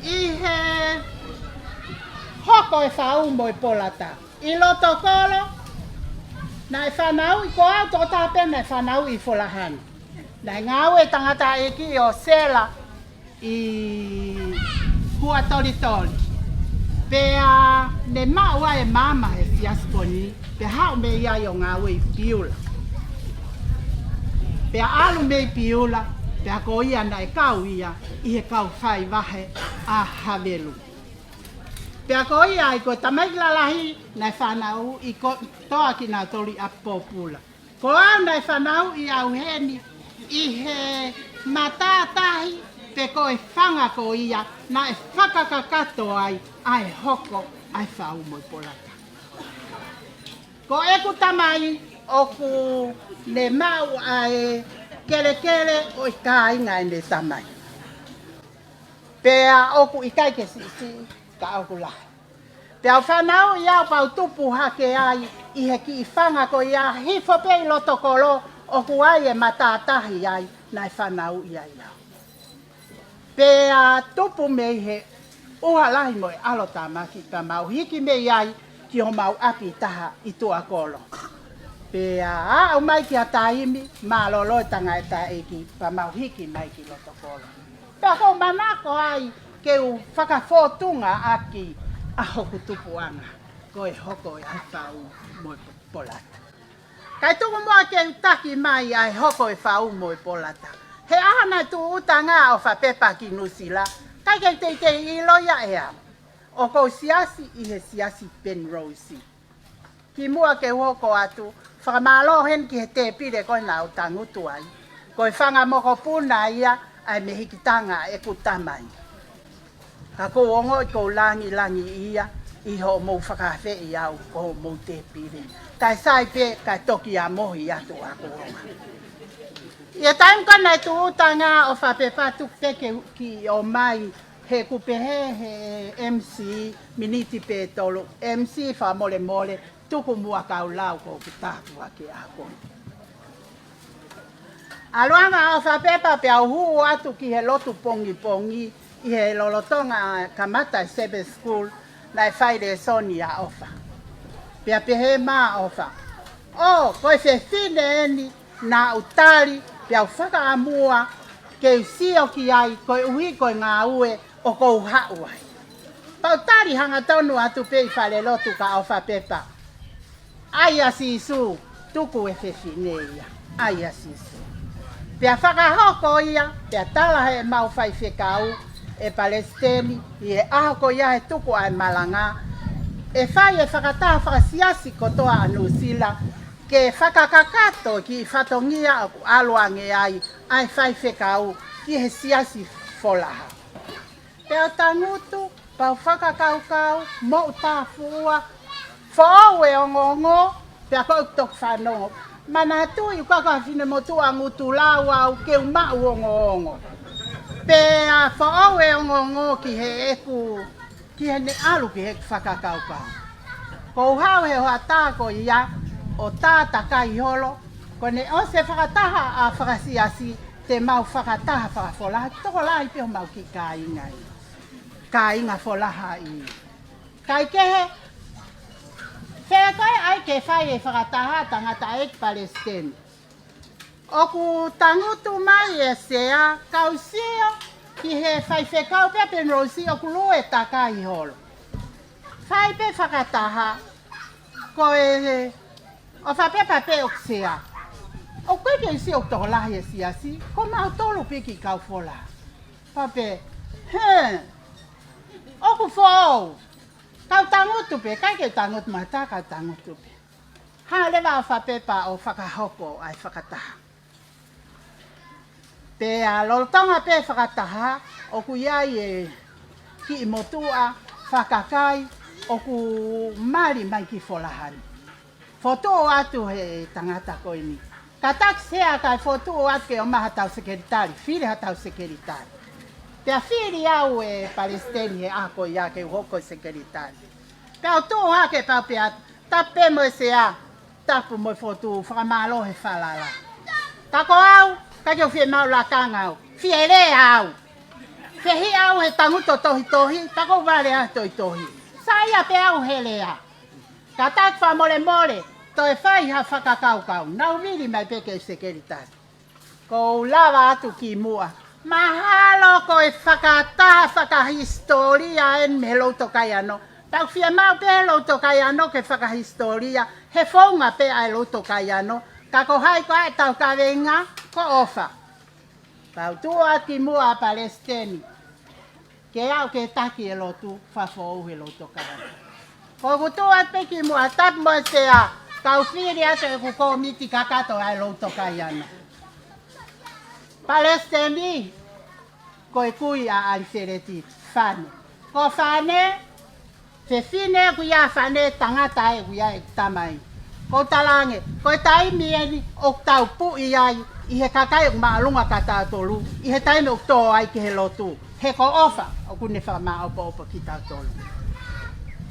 i he hoko e whau mo i polata. I loto kolo, na e whanau i ko au toko tāpena e whanau i wholahani. Na e ngau e tangata e ki o sela i hua tori. Pea ne maua e mama e fiasponi, pe hau me ia i o ngau e piula. Pea alu mei piula, Pea ko ia na e kau ia, i he kau whai wahe a Havelu. Pea ko ia i ko tamai lalahi na whanau i ko toa ki nga tori a popula. Ko au na whanau i au heni i he matatahi pe ko e whanga ko ia na e whakakakato ai ai hoko ai whau moi polata. Ko e ku tamai o ku le mau ai kele o i kāinga e le tamai. Pea o ku i kai ke si ka au ku lahi. Pea whanau i au pau tupu hake ai i he ki i whanga ko ia hifo pe i loto kolo o ku ai e matatahi ai na i whanau i ai au. Pea tupu mei he ua lahi mo e alo tamaki ka mau hiki mei ai ki ho mau api taha i tua kolo. Pea au mai ki a taimi ma lolo i tanga e ta eki pa mau hiki mai ki loto kolo. Pea ko manako ai ke u whakafōtunga aki a hoku tupuanga ko e hoko e whau mo polata. Kai tuku mua ke utaki mai ai hoko e whau mo polata. He ahana tu utanga o whapepa ki Nusila, kai kei te iloia e au. O kou siasi i he siasi Penrose. Ki mua ke hoko atu, whakamalo hen ki he te pire koe na o tangutu ai. Koe whanga moko puna ia ai me hikitanga e kutamai. Ka kou ongo i kou langi ia i ho mou whakawhe i au ko mou te pire. Kai sai pe kai toki a mohi atu a koronga. Ia taim kana e tu utanga o whapepa tukeke ki o mai he kupehe he MC miniti pe tolu. MC wha mole mole tuku mua kau lau ko kutatu ake ako. Aluanga o whapepa pe au huu atu ki he lotu pongi pongi i he lolotonga kamata i Sebe School na e whaire soni a ofa. Pea pehe maa ofa. O, koe se fine eni na utari pea whaka amua ke usio ki ai koe uhi koe ngā ue o kou hau ai. Pau tari hanga tonu atu pe i whale lotu ka o whapepa. Ai a sisu, tuku e whiwhine ia. Ai a sisu. Pea whakahoko ia, pea talahe e mau whai whekau e Palestini i e ahoko ia he tuku ai malanga. E whai e whakataha whakasiasi kotoa a Nusila ke whakakakato ki whatongia aluange ai whai whekau ki he siasi wholaha. Pea tangutu, pau whakakaukau, mo utafua, whaoe ongongo, pea koe tok whanongo. Mana tu i kaka whine mo tu angutu lau au ke umau ongo. Pea whaoe ongongo ki he eku, ki he ne alu ki he whakakaukau. Kou hau he hoa tāko ia, o tāta kai holo, kone o se whakataha a whakasiasi, te mau whakataha whakafolaha, toko lai peo mau ki kāinga i. Kāinga folaha i. Kai kehe, whekai ai ke whai e whakataha tangata e Palestine. Oku tangutu mai e sea, kausio, ki he whai whekau pe Penrose oku lue tā kai holo. Whai pe whakataha, ko e o whapepa pe o ksea. O koe ke isi o toko lahi e siasi, ko mau tolu piki kau fola. Pape, oku fōu, kau tangutu pe, kai ke tangutu mata kau tangutu pe. Ha lewa o whapepa o whakahoko ai whakataha. Pe a lolotonga pe whakataha, oku iai e ki i motua, whakakai, oku mari mai ki folahani. Foto atu he tangata koe ni. Ka taksea kai foto atu ke o maha tau sekeritari, whiri ha tau sekeritari. Pea whiri au e Palestini he ako ia ke hoko sekeritari. Pea o tō hake pau pea, tape mo se a, tapu mo foto, whakamalo he whalala. Tako au, ka keo whie mau lakanga au, whie le au. Whie au he tanguto tohi tohi, tako vale a tohi tohi. Saia pe au he lea. Ka tak wha mole mole, to e whai ha whakakaukau, nau viri mai peke sekeritari. Ko lava atu ki mua. Mahalo ko e whakataha whakahistoria en me louto kai ano. Tau whia mau pe louto kai ano ke whakahistoria, he whaunga pe ai louto kai ano. Ka ko hai ko e tau ka venga, ko ofa. Pau tua ki mua Palestini. Ke au ke taki e lotu whafou he loto karana. Ko kutua te ki mua tap mo se a kau whiri ato e kuko miti kakato ai loto kaiana. Palestini ko e kui a alfereti fane. Ko fane fe fine ku ya fane tangata e ku ya e tamai. Ko talange, ko e taimi eni o tau pu i ai i he kakai o maalunga kata tolu, i he taimi o tō ai ki he lotu. He ko ofa o kune wha maa opa opa ki tau tolu.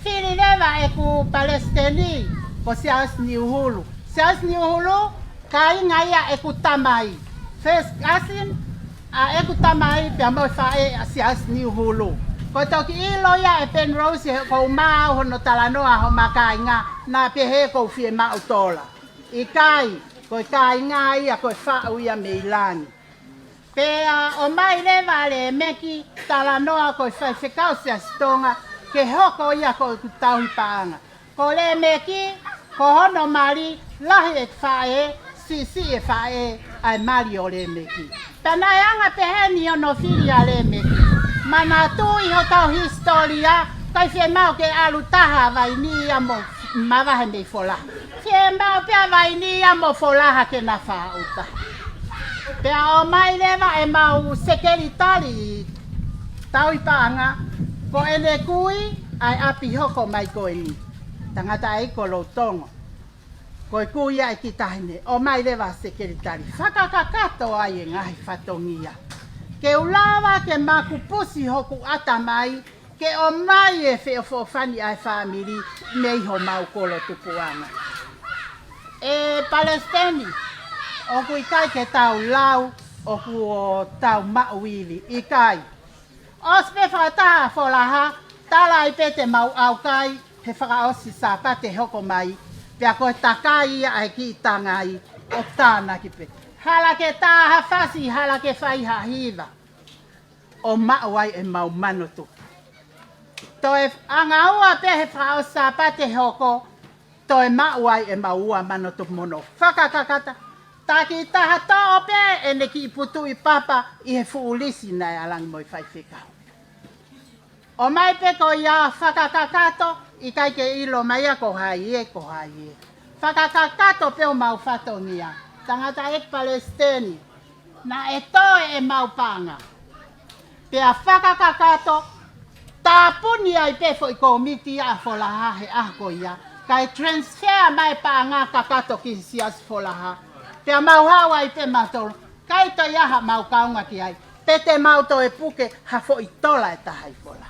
Whiri lewa e ku Palestini ko Sias Niuhulu. Sias Niuhulu ka inga ia e ku tamai. First cousin a e ku tamai pia mo whae a Sias Niuhulu. Ko toki ilo ia e Penrose ko maa hono talanoa ho maka inga na pehe ko fie maa utola. I kai, ko i kai inga ia ko i whau ia meilani. Pea o mai lewa le meki talanoa ko i whaiwhekau sia stonga ke hoko ia ko i kutauhi paanga. Ko le meki, ko hono mari, lahi e whae, si e whae, ai mari o le meki. Pena anga peheni o no whiri a le meki. Mana tu i ho tau historia, kai fie mau ke alu taha vai ni amo mawahe mei fola. Fie mau pia vai ni amo folaha ke na whauta. Pea o mai lewa e mau sekeritari tau i paanga, ko ene kui ai api hoko mai ko ni. Tangata e ko lo tongo. Ko e kui ai ki tahine, o mai lewa sekeritari. Whakakakato ai e ngahi whatongia. Ke ulawa ke maku pusi hoku atamai, ke o mai e wheo fani ai whamiri, mei ho mau kolo tupuanga. E Palestini, o ku ikai ke tau lau, o ku o tau mauiwi, ikai. Ospe whataha wholaha, tala i pete mau au kai, he whakaosi sa pate hoko mai, pia koe takai ia ai ki tangai, o tāna ki pete. Hala ke taha fasi, hala ke whaiha hiva. O mauai e mau manotu. To e anga ua pehe whao sa pate hoko, to e mauai e maua manotu mono. Whakakakata. Taki taha tō pe e neki i putu i papa i he fuulisi nai alangi moi whaiwhekau. O mai pe ko ia whakakakato i kai ke ilo mai a ko hai e. Whakakakato pe o mau whatongia. Tangata e Palestini. Na e toe e mau panga. Pea whakakakato, tāpuni ai pefo i komiti a wholaha he ahko ia. Kai transfer mai panga kakato ki Sias wholaha. Pea mau hawa i pe matolo. Kai to iaha mau kaunga ki ai. Pete mau to e puke hafo i tola e taha i whola.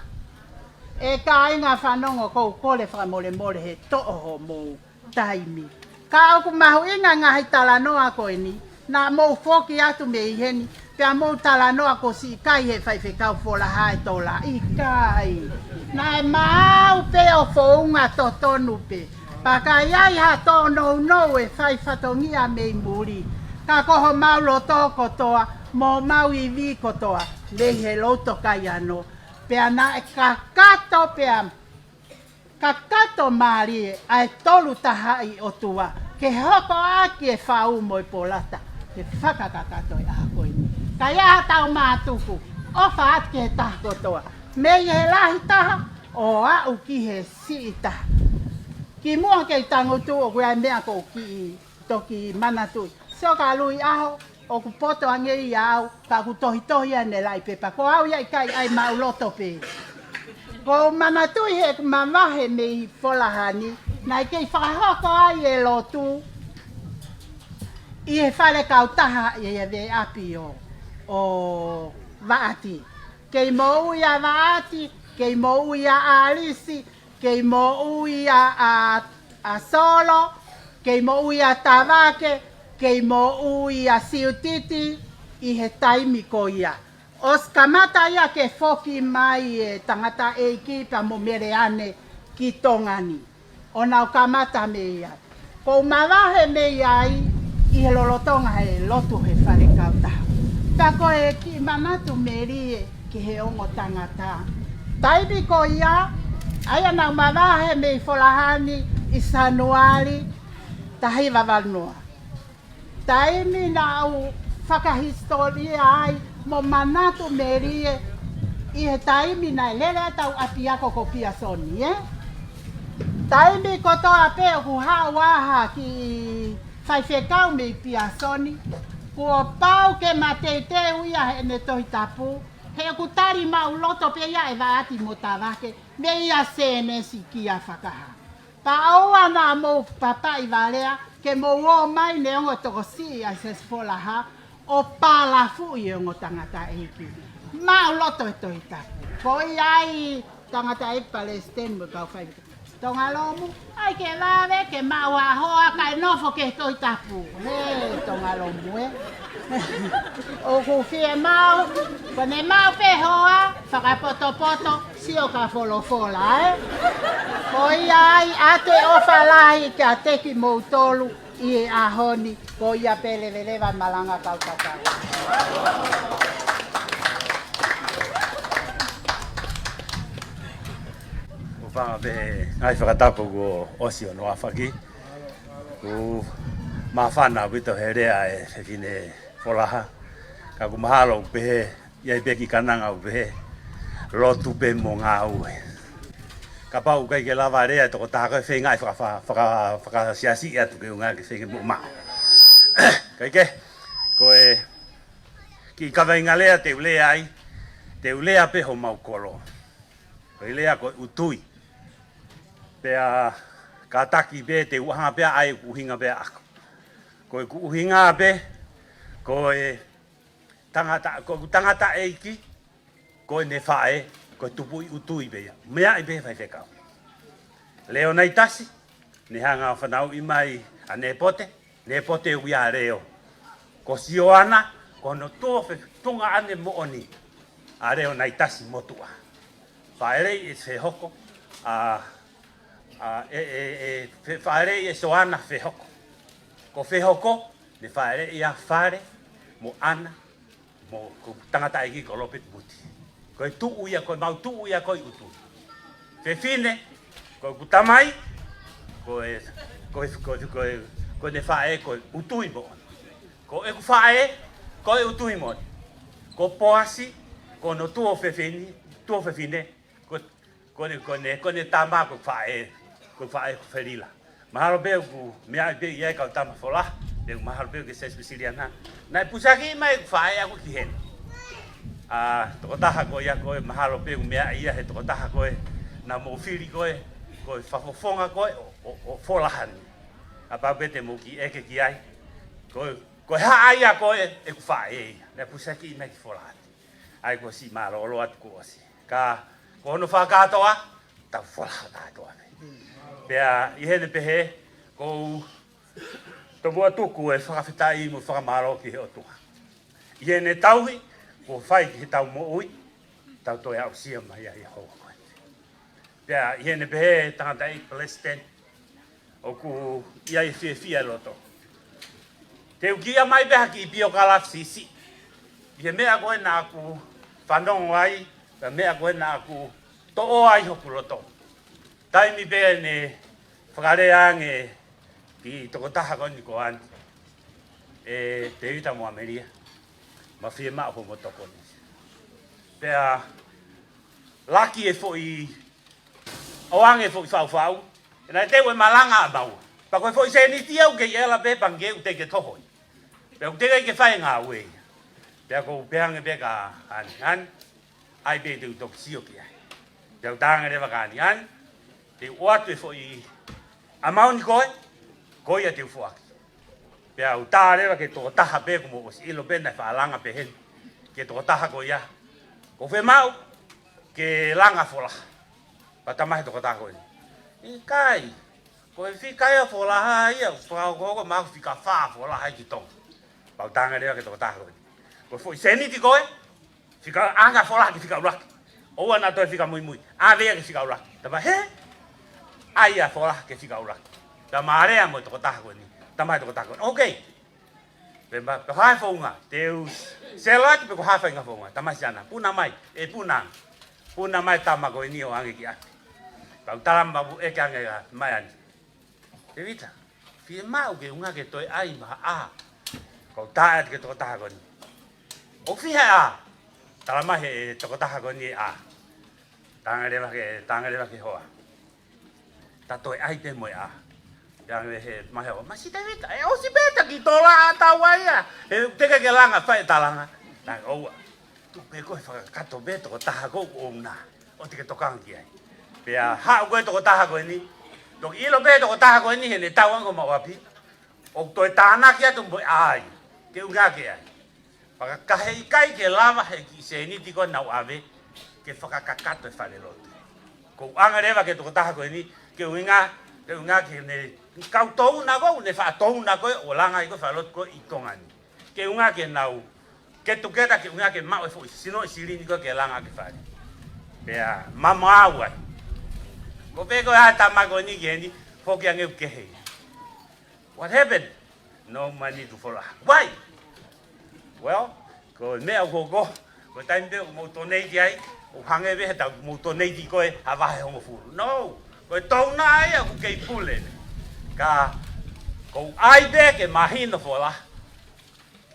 E ka inga whanongo kou kole whamole mole he toho mou taimi. Ka oku mahu inga ngahi talanoa koe ni. Na mou foki atu me iheni. Pea mou talanoa ko si ikai he whaiwhekau wholaha e tola. Ikai. Na e mau pe o whounga to tonu pe. Paka iai ha tō nou e whai whatongia mei muri. Ka koho mau loto kotoa, mō mau i vi kotoa. Lei he loto kai ano. Pea na e kakato pea. Kakato maari e ai tolu tahai o tua. Ke hoko aki e whau mo i polata. Ke whakakakato e ahakoi. Ka iaha tau mātuku. Ofa atke he taha kotoa. Mei he lahi taha, o au ki he si taha. Ki mua kei tangotu o kuai mea ko ki toki manatui. Seo ka lui aho, o ku poto angei au, ka ku tohi ane lai pepa. Ko au iai kai ai mauloto pe. Ko manatui he mamahe mei wholahani, nai kei whakahoko ai e lotu, i he whare kautaha i e ve api o vaati. Kei mo uia vaati, kei mo uia alisi, kei mo uia a solo, kei mo uia tawake, kei mo uia siutiti, i he taimi ko ia. Os kamata ia ke foki mai e tangata e kipa mo mere ane ki tongani. O nau kamata me ia. Ko mawahe me iai, i he lolotonga he lotu he whare kautaha. Tako e ki manatu me rie ki he ongo tangata. Taimi ko ia, aia nau mawahe me i wholahani i Sanuari, tahi wawanua. Taimi nau whakahistoria ai mo manatu merie i he taimi nai lele tau apiako ko pia soni, Taimi kotoa pe ku hawaha ki whaiwhekau me i pia soni. Kua pau ke matete uia he ne tohi tapu. He ku tari mau loto pe ia e vaati mo tawake. Me ia sene si kia whakaha. Pa aua nā mō papa i valea ke mō o mai ne ongo toko si a se spolaha o pālafu i ongo tangata eiki. Mau loto e tohi tapu. Ko i ai tangata e Palestine mo kau whaika. Tonga lomu, ai ke lawe ke maua hoa kai nofo ke toi tapu. He, tonga lomu, O ku fie mau, kone mau pe hoa, whakapoto, sio ka folofola, Ko ia ai ate ofa lahi ke a teki mou tolu i e ahoni, ko ia pele velewa malanga kautaka. Whanga be ngai whakatako ko osi o no awhaki. Ko mawhana wito he rea e whine wholaha. Ka ku mahalo upehe, iai beki kananga upehe, lotu pe mo ngā ue. Ka pau kai ke lava rea toko tāko e whengai whakasiasi ea tuke unga ke whengi mo mao. Kai ke, ko e ki kawa inga lea te ulea ai, te ulea pe ho mau kolo. Ko i lea ko utui. Pea ka taki be te uhanga pea ai uhinga pea ako. Ko e uhinga be, ko e tangata eiki, ko e ne whae, ko e tupu i utui bea. Mea i be whai whekau. Leo nei tasi, ne hanga whanau i mai a ne pote uia reo. Ko sio ana, ko no tofe tunga ane mo oni, a reo nei tasi motua. Whaerei e se hoko, whaere e soana whehoko. Ko whehoko, ne whaere e a whare, mo ana, mo tangata eki ko lopet buti. Ko e tuu ia, ko e mau tuu ia ko i utu. Whewhine, ko e kutamai, ko ne whae ko e utui mo. Ko e ku whae, ko e utui mo. Ko poasi, ko no tuo whewhine, ko ne tama ko whae, ko whae ko wherila. Mahalo beo ku mea beo iai kau tama whola, beo mahalo beo ke ses pisiriana. Nai pusaki mai ku whae aku ki hen. Toko taha koe ia koe, mahalo beo mea ia he toko taha koe, na mo whiri koe, koe whafofonga koe o wholahani. A pau bete mo ki eke ki ai, koe haa ia koe e ku whae ia. Nai pusaki mai ki wholahani. Ai ko si maro olo atu ko asi. Ka kono whakatoa, tau wholaha katoa. Pea ihene pehe, ko to mua tuku e whakawhitai mo whakamaro ki he o tuha. Ihene tauhi, ko whai ki he tau mo ui, tau toi au sia mai ai hoa koe. Pea ihene pehe, tangata i Palestine, o ku iai whia loto. Te ukia mai peha ki i pio kalaf sisi. Ihe mea koe nā ku whanongo ai, ka mea koe nā ku to'o ai hoku loto. Taimi pea ne whakarea nge ki toko taha koni ko an. Te uita mo Ameria. Ma whie maa ho mo toko ni. Pea laki e fo i oange fo i whau. E nai tewe malanga a mau. Pa koe fo i se ni tiau ke i ela pe pange u te ke tohoi. Pea u te ke whae ngā ue. Pea ko pehange pe ka ani. Ai pe te utok sio ki ai. Pea u tānga rewa ka ani. Te uatu e fo i amauni koe, koe a te ufuaki. Pea u tā rewa ke toko taha pe kumo o si ilo pena e whaalanga pe hen. Ke toko taha koe ia. Ko whe mau, ke langa folaha. Patamahe toko taha koe. I kai, koe whikai a folaha ia, whakao mau whika whaa folaha i ki tonga. Pau tānga rewa ke toko taha koe. Koe fo i seniti koe, whika anga folaha ki whika uraki. Oua nā toi whika mui. Āwea ke whika uraki. Tama he? Ai a folaha ke whika uraki. Ta maarea mo toko taha koe ni. Tamahe toko taha koe. Okei. Pemba, pe hae whaunga. Teu selaki pe ko hae whainga whaunga. Tamahe siana. Puna mai. E punang. Puna mai tama koe ni o ange ki ati. Pau taramba bu eke ange mai ani. Te vita. Fie mau ke unga ke toi ai maha a. ko ta ke to ta kon o fi ha talama he to ta kon ni a tangale ba ke hoa ta toi ai pe mo a yang he ma he ma si te vita e o si beta ki tola ta wa ya e te ke langa fa ta langa na o tu pe ko fa ka to be to ta ko o na o te ke to kang ki ai pe a ha ko to ta ko ni to i lo be to ta ko ni he le ta wa ko ma wa pi o to ta na ki tu mo ai ke u ga ke ai pa ka he kai ke lava he ki se ni ti ko na wa ve ke fa ka ka to fa le lo ko anga le va ke to ta ko ni ke winga ke ne kau tau na go ne fa tau na go o langa i go fa lot ko i tongani ke unga ke nau ke tu ke ta ke unga ke ma o fo sino sili ni go ke langa ke fa be a mama wa go be go ha ta ma go ni ge ni fo ke nge ke he what happened no money to follow why well go me go time de mo to nei ai o hange be ta mo to nei di ko ha va ho mo fu no ko tau na ai ko ke pule ka ko ai be ke mahina fola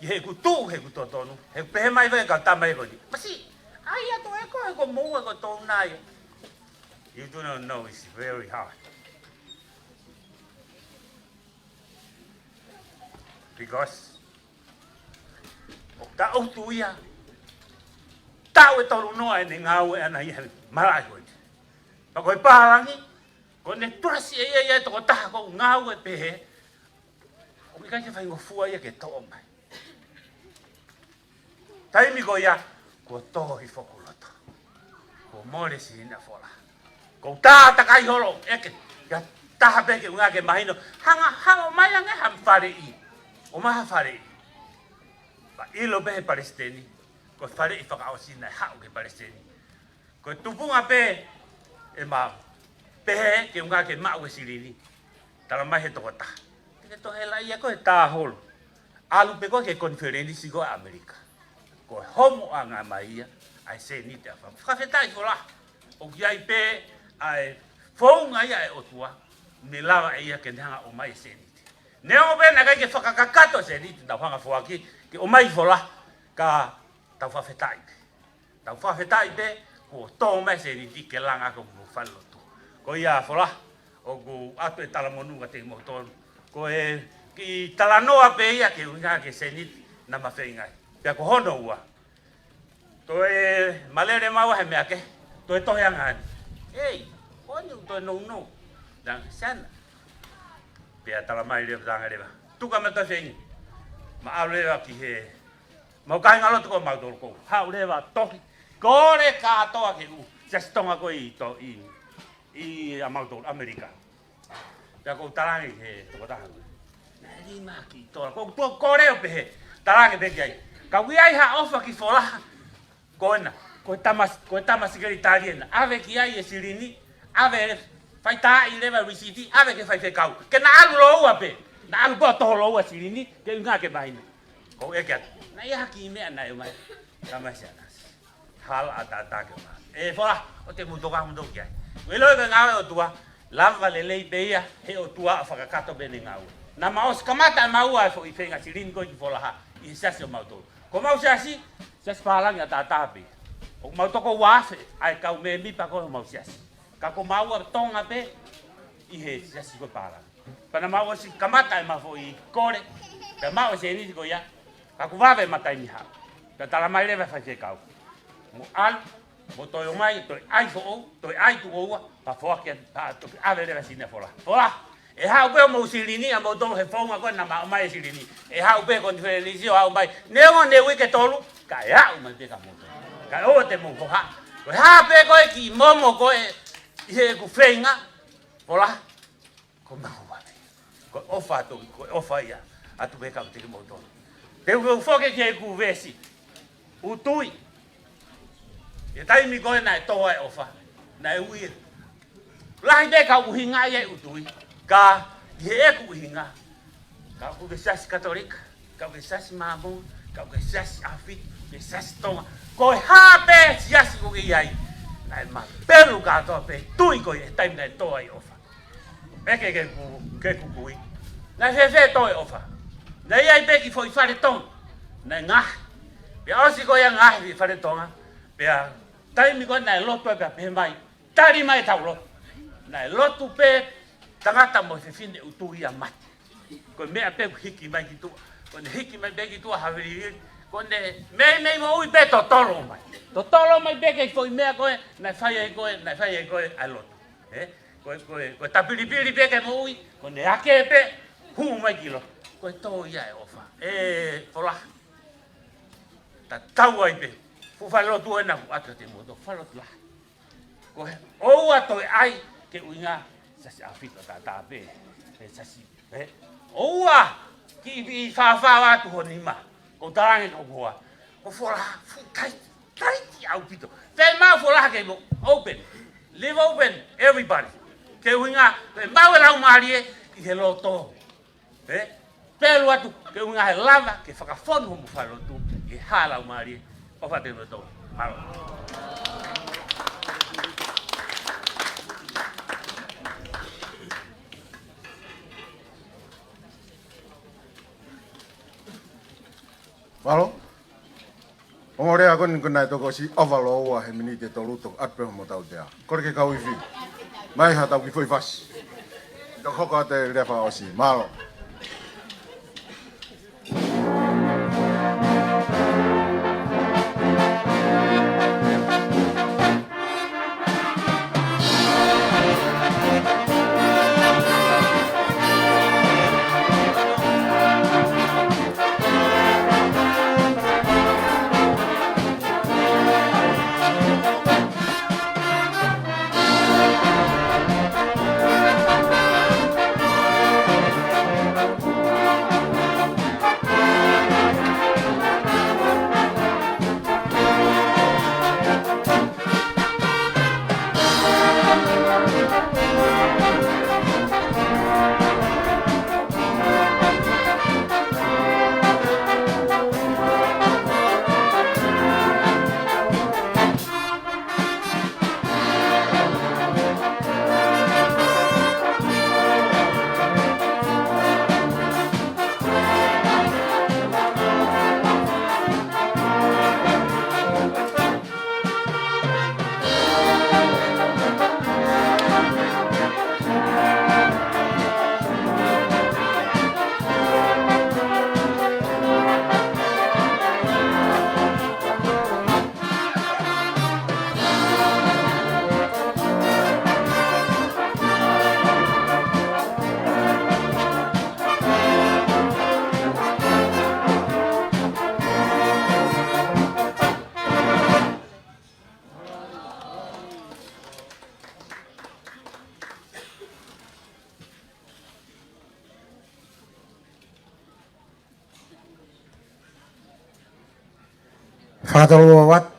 he ku tu he ku tonu he pe mai ve ka ta mai ko ni masi ai ya to e ko mo ko tau na ai you do not know it's very hard because ta o tu ya ta o to no ai ni ngau ana i mara ko pa ko pa langi ko ne trasi e to ta ko ngau e pe o mi ka ke fai ngo fu ai ke to mai tai mi go ya ko to i fokulota ko more si na fola ko ta kai holo e ke ya ta be ke nga ke mahino hanga mai nga ham fare i o ma fare ba ilo be palestini ko fare i fa o si na ha o ke palestini ko tupunga pe e ma pe ke nga ke ma o silini tala mai he to ta ke to hela ia ko ta hol alu pe ko ke conferensi go America ko homo anga mai ai se ni ta fa feta i fola o ki ai pe ai fong ai ai o tua ni lava ia ke nga o mai se ni ne o be na ke fa kakato se ni ta hanga fo aki ke o mai fola ka ta fa feta i pe ko to mai se ni ke langa ko falo ko ia fola o go atu tala monu te mo ton ko e ki tala noa pe ia ke unga ke senit na mafenga pe ko hono wa to e malere mawa he me ake to e to yanga ei oni to no dan sana pe tala mai le danga le tu ka me to fengi ma ale wa ki he mo kai ngalo to ko ma do ko ha le wa to ko le ka to ke u just tonga ko i to i amauto America ya ko tarangi he to ta na ri ma ki to ko re pe he tarangi be kai ka wi ai ha ofa ki fola ko tamas ke italiana ave ki ai silini ave fai ta i leva risiti ave ke fai fe kau ke na alu lo wa pe na alu bo to lo wa silini ke nga ke baina ko e ke na ya ki me na mai tamasana hal ata ke ma e fola o te mundo ka mundo ki ai welo ga ngau o tua lava le lei beia he o tua fa kato bene ngau na maos kamata mau ai fo i fenga silin ko i fola ha i sasio mauto ko mau sasi sas pala nga tatapi o mau to ko wafe ai ka me mi pa ko mau sasi ka ko mau tonga pe i he sasi ko pala pana mau si kamata ma fo i kore pe mau se ni ko ya ka ko vave matai mi ha ka tala mai le fa se kau mo al mo to yo mai to ai fo to ai tu o pa fo ke ta to ave le sine fola e ha o be mo silini a mo to he fo ma ko na mai silini e ha o be con diferenci o ha mai ne mo ne wi ke tolu ka ya o mai pe ka mo ka o te mo ha ko ha pe ko ki mo ko e ku fenga fola ko ma ho ba ko ofa to ko ofa ya a tu be ka te mo to te o fo ke ku vesi utui e tai mi ko na to ai ofa na e wi lai de ka u hinga ye utui ka ye ku hinga ka ku besas katolik ka besas mamu ka besas afit besas toma ko ha pe sias ku ge ai na ma pelu ka to pe tui ko e tai na to ai ofa e ke ku na fe to ai ofa Nei ai beki foi fare tong. Nei ngah. Pe osi ko yang ngah vi fare tonga. Pe tai mi ko nei loto pe mai. Tari mai tau lo. Nei loto pe tangata mo se fine utu ia mat. Ko me pe hiki mai ki tu. Ko ne hiki mai beki tu haviri. Ko ne me mo ui pe to tolo mai. To tolo mai beki foi me ko nei fai ko ai loto. Ko tapiri beki mo ui. Ko ne ake pe hu mai kilo. Ko to ia e ofa. Fola. Ta tau ai pe. Fu falo tu na atu te mo do falo tu la. Ko o ato ai ke uinga sa si afita ta pe. Sa si. O ki vi fa wa tu honima. Ko tarangi ko hoa. Ko fola fu tai ti au pito. Te ma fola ke mo open. Live open everybody. Ke uinga pe ma wa marie i he loto. Pelo atu ke unga he lava ke whakawhonu mo whalotu i hala umari o whate no tau. Maro. Maro. O rea kon kunai toko si avalo wa he mini te tolu tok atpe mo tau tea. Kore ke kau iwi. Mai ha tau ki foi fas. Tok hoka te refa osi. Maro. Whakatalo wat.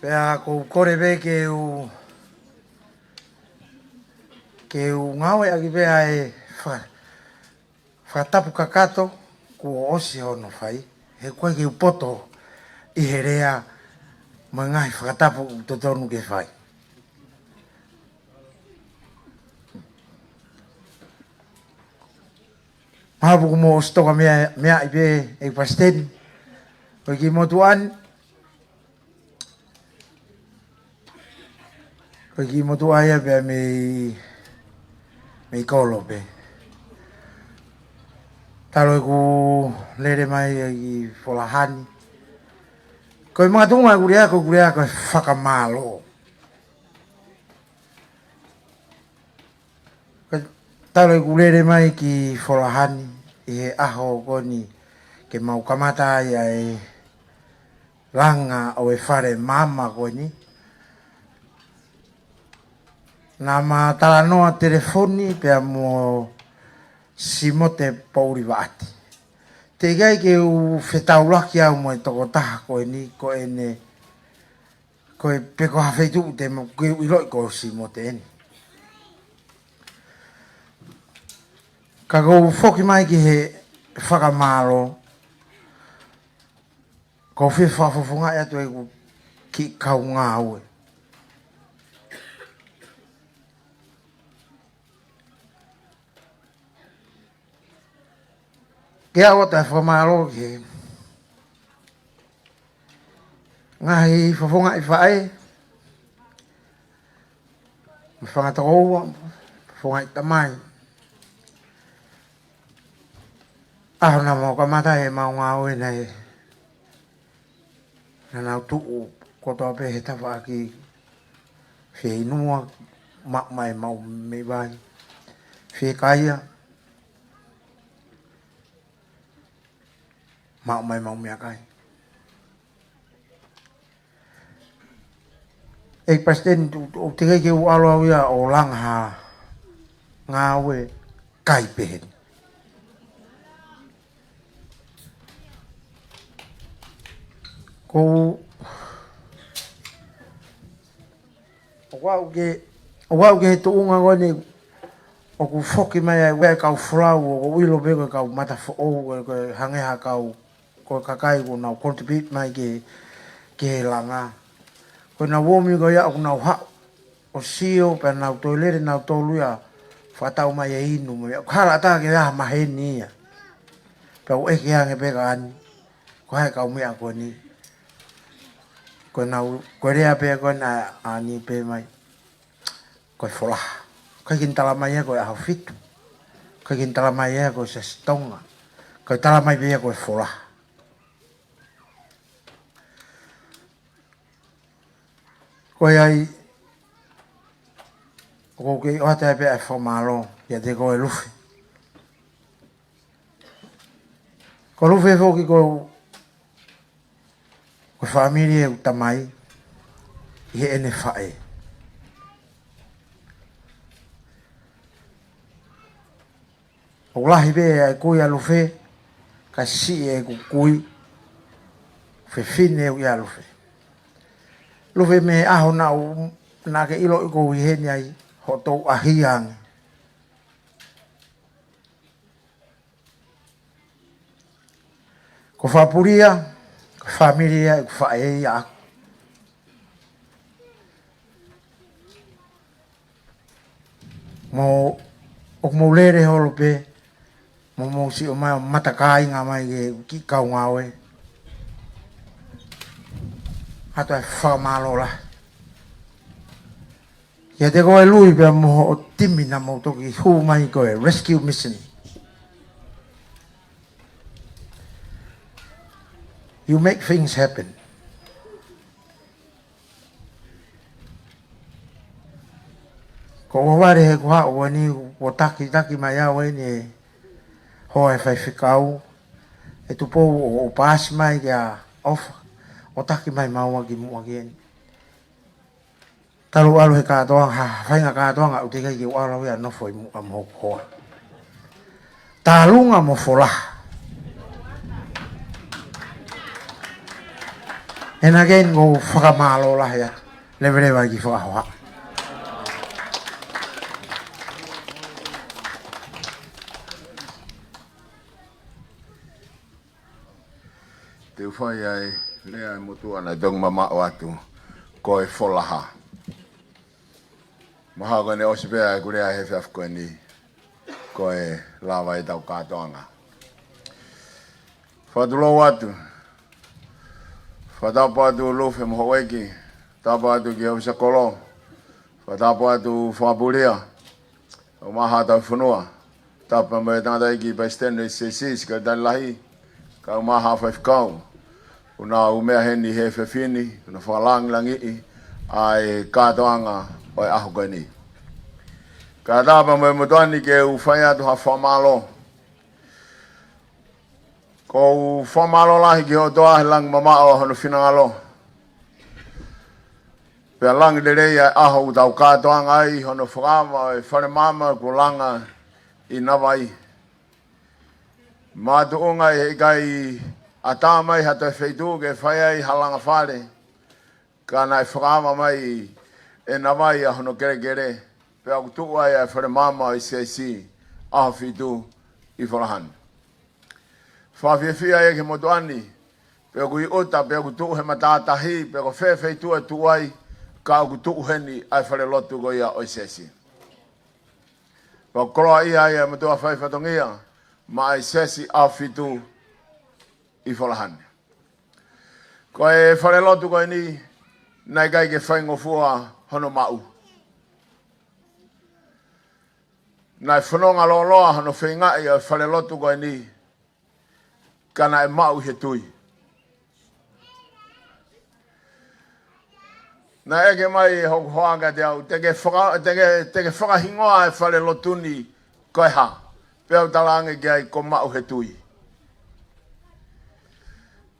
Pea ko kore be ke u ngawe agi pea e whatapu kakato ko osi hono whai. He koe ke upoto i he rea mai ngai whakatapu to tonu ke whai. Mahapu kumo o stoka mea i pe e pasteni. Koe ki motuan. Koe ki motua ia pe me kolo pe. Taro e ku lere mai i Folahani. Koe mga tunga e kurea koe whakamalo. Taro e ku lere mai ki Folahani i he aho koni ke mau kamata ia e langa o e whare mama koni. Nā mā talanoa telefoni pia mo simote pauri waati. Te gai ke u whetaulaki au mo e toko taha koe ni, koe ne, koe peko hawheitu te mo koe uiloi ko simote eni. Ka kou whoki mai ki he whakamaro, ko whiwhawhawhunga e atu e ku ki kau ngā ue. Kia o ta whamaro ke. Ngahi whafonga I whae. Whangata oua. Whafonga I tamai. Aho na mo kamata e maunga oe nei. Na nau tuu kotoa pe he tawa ki whi inua mai mau me vai. Whi kaia. Mau mai mau mea kai. E pasten o te kei ke u alo au ia o langa ha ngā oe kai pehen. Ko o wau ke he tuunga ngone o ku foki mai ai wea kau frau o wilo bego kau mata fo o ko hangeha kau ko kakai ko na contribute mai ke langa ko na womi ko ya ko na ha o sio pe na toilet na tolu ya fatau mai e inu mo khala ta ke ya maheni ya pe o e ke hange pe kan ko hai kau me ko ni ko na ko rea pe ko na ani pe mai ko fola ko kin tala mai ko a fit ko kin tala mai ko se stonga ko tala mai pe ko fola ko ai ko ke o ta pe a formalo ya de ko lufi ko lufi fo ki ko familia utamai ye ene fae o lahi be ai ko ya lufi ka si e ku kui fe fine o ya lufi lufi me aho na ke ilo ko hi ni ai ho to ahiang ko fapuria familia fae ya mo o mo lere holo pe mo si o mai matakai nga mai ki kau ngawe hato e whamalo la ia te koe lui pe mo o timi na mo toki hu mai koe rescue mission you make things happen ko ware he kwa o ni o taki mai a we ni ho e fai fikau e tu po o pas mai ya off o taki mai mau ki mu again talu alu he ka to ha fai nga ka to nga u te ki o alu ya no foi mu am ho ho talunga mo fola and again go whakamalo la ya levere vai ki whakahoa te whai ai lea e motu ana dong mama o atu ko e folaha maha ko ne osipea e kurea he whiaf koe ni ko e lawa e tau kātoanga whatulo atu whatapo atu lufe mohoweki tapo atu ki hau sakolo whatapo atu whapuria o maha tau whanua tapa mai tanda iki pa stene sesis ka dan lahi ka maha whaifkau una umea heni he whewhini, una whalang langi ai kātoanga o e aho koe ni. Ka tāpa mai mutuani ke u whai atu ha whamalo. Ko u whamalo lahi ki ho toa he lang mama o honu whinangalo. Pea lang de rei ai aho u tau kātoanga ai honu whakama e whare mama ko langa I nawai. Mātu unga e kai a tā mai hato e whaitu ke whai ai halanga whare. Ka nai whakama mai e nawai a hono kere kere. Pea kutu ai a whare mama I CIC a whitu I wharahan. Whawhiawhia e ke motuani. Pea kui ota pea kutu he matātahi. Pea ko whaitu e tuai ka kutu heni ai whare lotu ko ia o CIC. Pea koroa ia ia matua whai whatongia. mai sesi afitu I whalahane. Ko e whare lotu koe ni, nei kai ke whaingofua hono mau. Nai whanonga loa hono whainga e whare lotu koe ni, kana e mau he tui. Na eke mai hoku hoanga te au, teke whakahingoa e whare lotu ni koe ha. Peo talange ki ai ko mau he tui.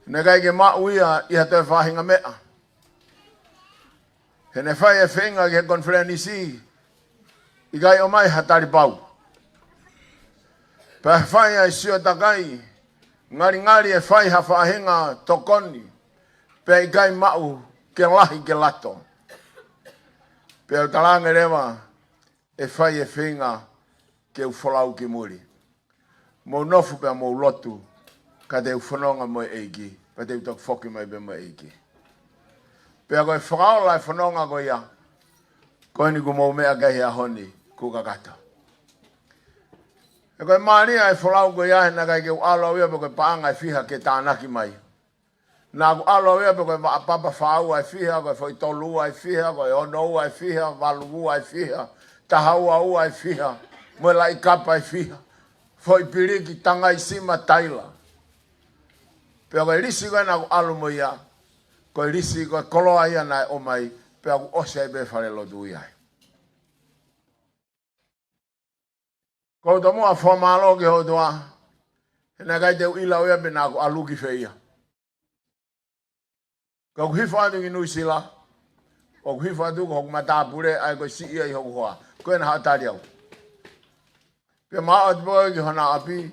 Ne kai ke mau ia te whahinga mea. He ne whai e whenga ke konferenisi, I kai o mai hatari pau. Pa whai ai sio takai, ngari e whai ha whahinga tokoni, pe I kai mau ke lahi ke lato. Peo talange rewa, e whai e whenga ke u wholau ki muri. Mo nofu pe mo lotu, ka te u whanonga mo eiki, pa te u tok whoki mai be mo eiki. Pea koe whakao lai whanonga ko ia, koe ni ku mo mea kehi a honi, ku kakata. E koe maria e wholau ko ia, na kai ke u alo ia pe koe paanga e whiha ke tānaki mai. Na ku alo ia pe koe papa whau ai whiha, koe whoi tolu ai whiha, koe ono ai whiha, walugu ai whiha, tahau au ai whiha, mo lai kapa ai whiha. Foi piriki tanga I sima taila. Pea koe risi koe na ku alo mo ia. Koe risi koe koloa ia na o mai. Pea ku ose be whare lotu ia. Kou to mua whamalo ke ho toa. Hena kai te uila oia be na ku alu ki whia. Kou hifa atu ki nui sila. Kou hifa atu ko hoku matapure ai koe si ia I hoku hoa. Koe na hatari au. Pe maa atu poe ki hona api,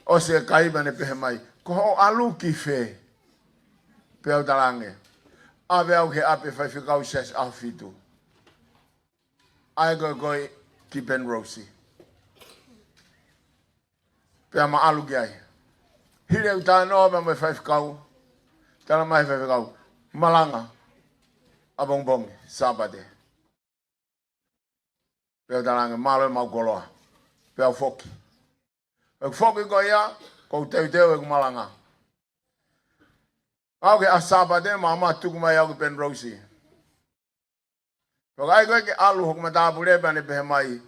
o se kaiba ne pehe mai. Ko ho alu ki whe, pe au talange. Awe au ke api whai whikau ses au fitu. Ai koe ki Penrose. Pe ma alu ki ai. Hire u tā noa me me whai whikau, tala mai whai whikau. Malanga, abongbongi, sabate. Pe au talange, malo e mau koloa. Pea foki. E foki ko ia, ko teu e kumalanga. Au ke asabate, mama tuku mai au ke Penrose. Pea ai koe ke alu hoku matapure pane pehe mai.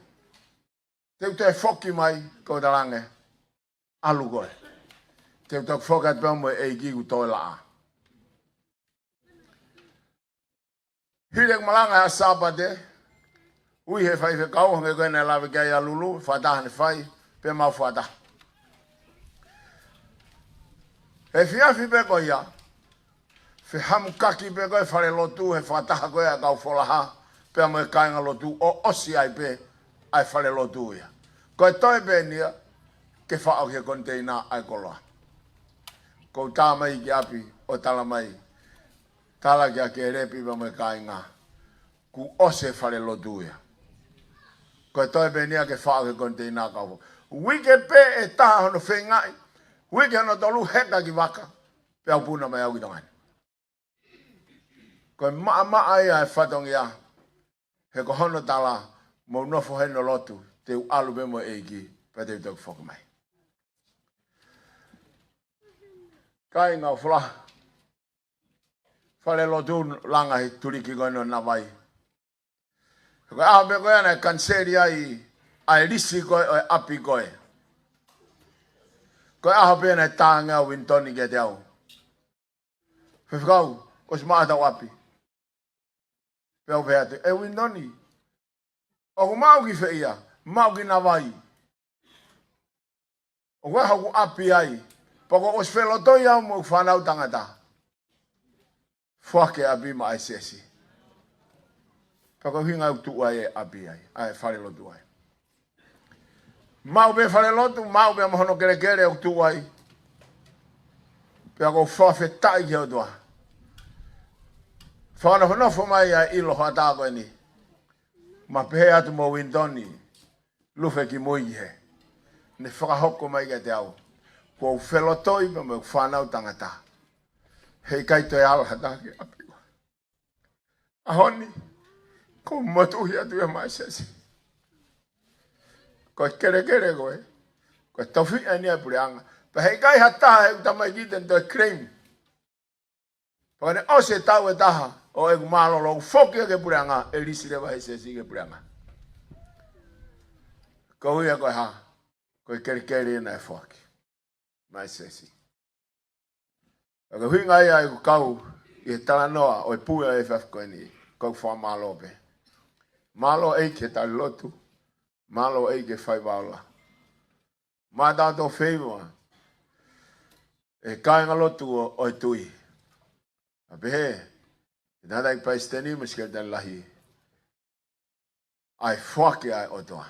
Teu foki mai, ko talange. Alu koe. Teu foki at pea mo e ki ku toi laa. Hire kumalanga asabate, ui he whai whekau, hange koe ne lawe kai a lulu, whataha ne whai, pe mau whataha. He whiawhi pe koe ia, whi hamu kaki pe koe whare lotu, he whataha koe a kau wholaha, pe mo e kainga lotu, o osi ai pe, ai whare lotu ia. Koe toi pe nia, ke whaau ke konteina ai koloa. Kou tā mai ki api, o tala mai, tala ki a ke repi pe mo e kainga, ku ose whare lotu ia. Koe toi penia ke whao ke konteina kau. Wike pe e taha hono whengai. Wike hono tolu heka ki waka. Pe au puna mai au ki tangani. Koe maa ia e whatongi a. He ko hono tala mo nofo heno lotu. Te u alu pe mo eiki. Pe te utoku whoka mai. Kai ngau whula. Whale lotu langa hi turiki koe no na vai. Koe aho me koe ana e kanseri ai risi koe o e api koe. Koe aho pe ana e tānga o Wintoni ke te au. Whiwhikau, ko si maa tau api. Peo pe atu, e Wintoni. O ku mau ki whiia, mau ki na vai. O koe haku api ai. Poko os whelotoi au mo whanau tangata. Whake api ma ai sesi. Pako hinga utu ai e api ai whare lotu ai. Mau be whare lotu, mau be mohono kere kere utu ai. Pea ko whawhe tai ki o tua. Whana whanofo mai a ilo hoa tāko ni. Ma pehe atu mo Wintoni, lufe ki mui he. Ne whakahoko mai ke te au. Ko whelotoi pa me whanau tangata. Hei kai toi ala hatake api. Ahoni. Ko motu hi atu e mai sesi. Ko kere koe. Ko tofi ani a pureanga. Pa he kai hata he tamai ki den to cream. Pa ne o se tau e taha o e malo lo foki ke pureanga e lisi le vai se si ke pureanga. Ko ia ko ha. Ko kere na foki. Mai se si. Aga hui ngai ai ko kau i tala noa o e pua e faf ko ni ko fa malo be. Malo e ke ta lotu. Malo e ke fai wala. Ma da do favor. E kai ngalotu o e tui. A be na dai pa steni muskel dan lahi. Ai foki ai o toa.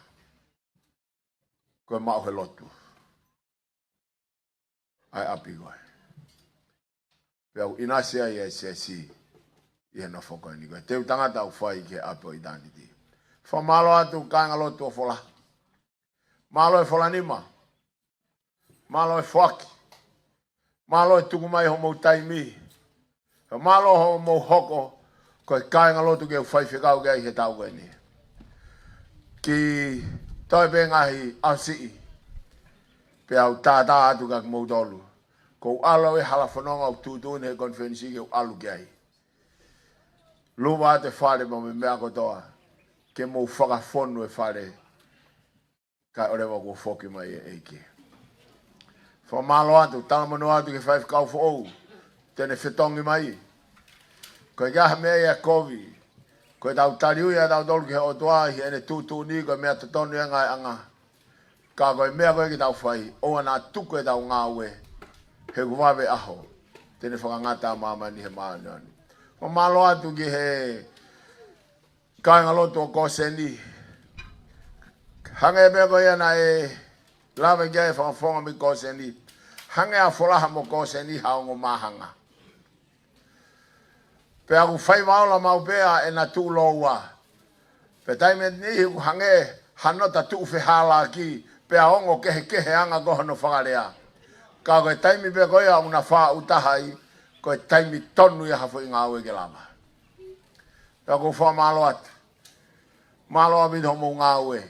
Ko ma o lotu. Ai api goe. Pau inasia ia si ia no foko ni ko te tangata u fai ke apo identity fa malo atu kanga lo to fola malo e fola nima malo e foki malo e tuku mai ho mo taimi malo ho mo hoko ko kanga lo tu ke fai fe kau ke he tau ni ki toi be ngahi asi pe au tata atu ka mo dolu ko alo e hala whanonga o tūtū ne konferensi ke o alu ke ai. Lua te whare mo me mea kotoa ke mo whakawhonu e whare ka orewa ko whoki mai e eike. Whamalo atu, tala manu atu ke whaif kau whou, tene whetongi mai. Ko e gaha mea ia kovi, ko e tau tariu ia tau tolu ke o toa hi ene tūtū ni ko e mea tatonu e ngai anga. Ka ko e mea koe ki tau whai, o ana tuku e tau ngā ue. He kuwawe aho, tene whakangata mama ni he maanani. O malo atu ki he kainga loto o koseni. Hange e meko iana e lawe kia e whakafonga mi koseni. Hange a folaha mo koseni haongo mahanga. Pe aku whai maola mau pea e na tu loa. Pe taime ni hiku hange hanota tu whihala ki pe a ongo kehe anga kohono whakarea. Ka koe taimi pe koe a una wha utahai, koe taimi tonu ia hafo i ngā ue ke lama. Pea ko wha malo atu. Malo atu i homo ngā ue.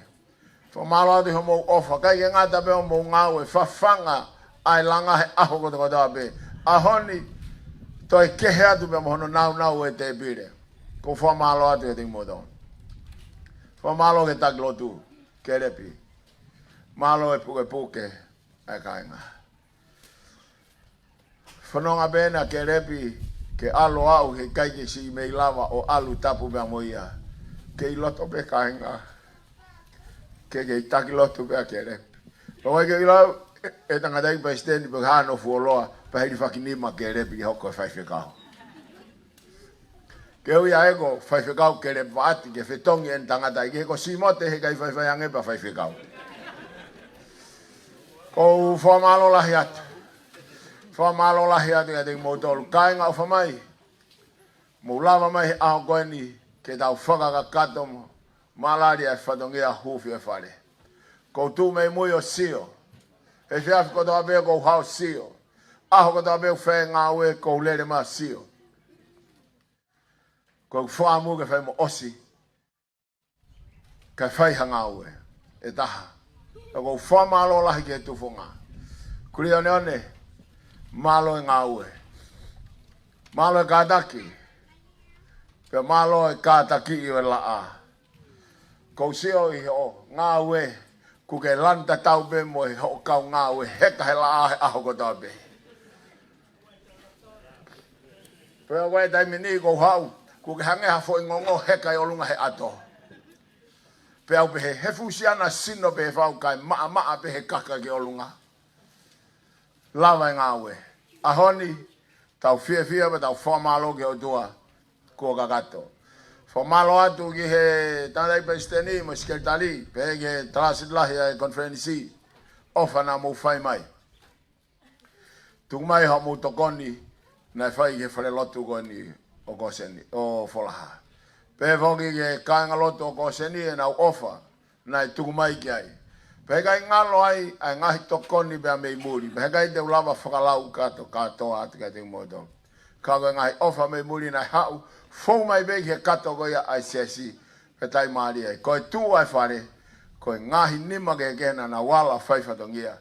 Wha malo atu i homo ofa. Kai ke ngata pe homo ngā ue. Whawhanga ai langa he aho kote kote ape. Ahoni, toi kehe atu pe mohono nau e te pire. Ko wha malo atu e ting moton. Wha malo ke taklotu, ke repi. Malo e puke e kainga. Whanonga bena ke repi ke alo au he kai ke si mei lava o alu tapu mea moia. Ke i loto pe kainga. Ke i taki loto pe ke repi. Pawai ke i lau e tangatai pa stendi pe hano fuoloa pa hiri whakinima ke repi ke hoko e whaiwhekau. Ke ui a ego whaiwhekau ke repi waati ke whetongi en tangatai ke heko simote he kai whaiwhayange pa whaiwhekau. Ko whamalo lahi atu. Whamalo lahi atu e te motolu. Kainga o whamai. Mo lava mai aho koe ni ke tau whakaka kato mo. Malari e whatongia hufi e whare. Ko tu mei mui o sio. He whiawhi koto apea kou hao sio. Aho koto apea whae ngā ue kou lere maa sio. Kou whaamu ke whae mo osi. Kai whai hanga ue. E taha. Kou whamalo lahi ke tufunga. Kuri one. Malo e ngā ue. Malo e kātaki. Pea malo e kātaki i o laa. Kou sio i o ngā ue. Ku ke lanta tau be mo e ho kau ngā ue. Heka he laa he aho kota be. Pea wai taimi ni kou hau. Ku ke hange hafo i ngongo heka i olunga he ato. Pea upe he hefusiana sino pe he whau kai maa pe he kaka ki olunga. Lava ngā ue. Ahoni, tau fia pa tau whamalo ke o tua kua kakato. Whamalo atu ki he tandai pa steni mo skeltali, pe ke talasit lahi ai konferensi, ofa na mo whai mai. Tuk mai ha mo tokoni, na whai ke whare lotu ko ni o koseni, o wholaha. Pe whoki ke kainga lotu o koseni e nau ofa, na tuk mai ki ai. Pekai ngalo ai ngahi tokoni bea mei muri. Pekai te ulava whakalau katoa atu ka te moto. Kago ngahi ofa mei muri nai hau. Fou mai beki he kato ko ia ai sesi. Petai maari ai. Koe tu ai whare. Koe ngahi nima ke kena na wala whaifatongia.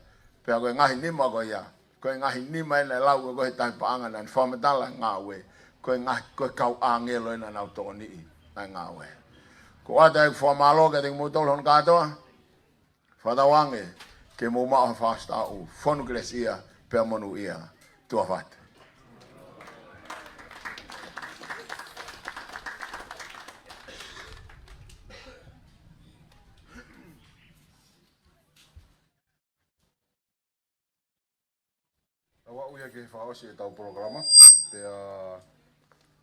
Pea koe ngahi nima koe ia. Koe ngahi nima ina lau koe tai paanga na whamatala ngā we. Koe ngahi koe kau angelo ina nau toko nii na ngā we. Ko ata e whamalo ke te mutol hon katoa. Whatawange ke mō maa whasta au. Whonu kres ia pea monu ia. Tua whate. Awa uia ke whaosi e tau programa. Pea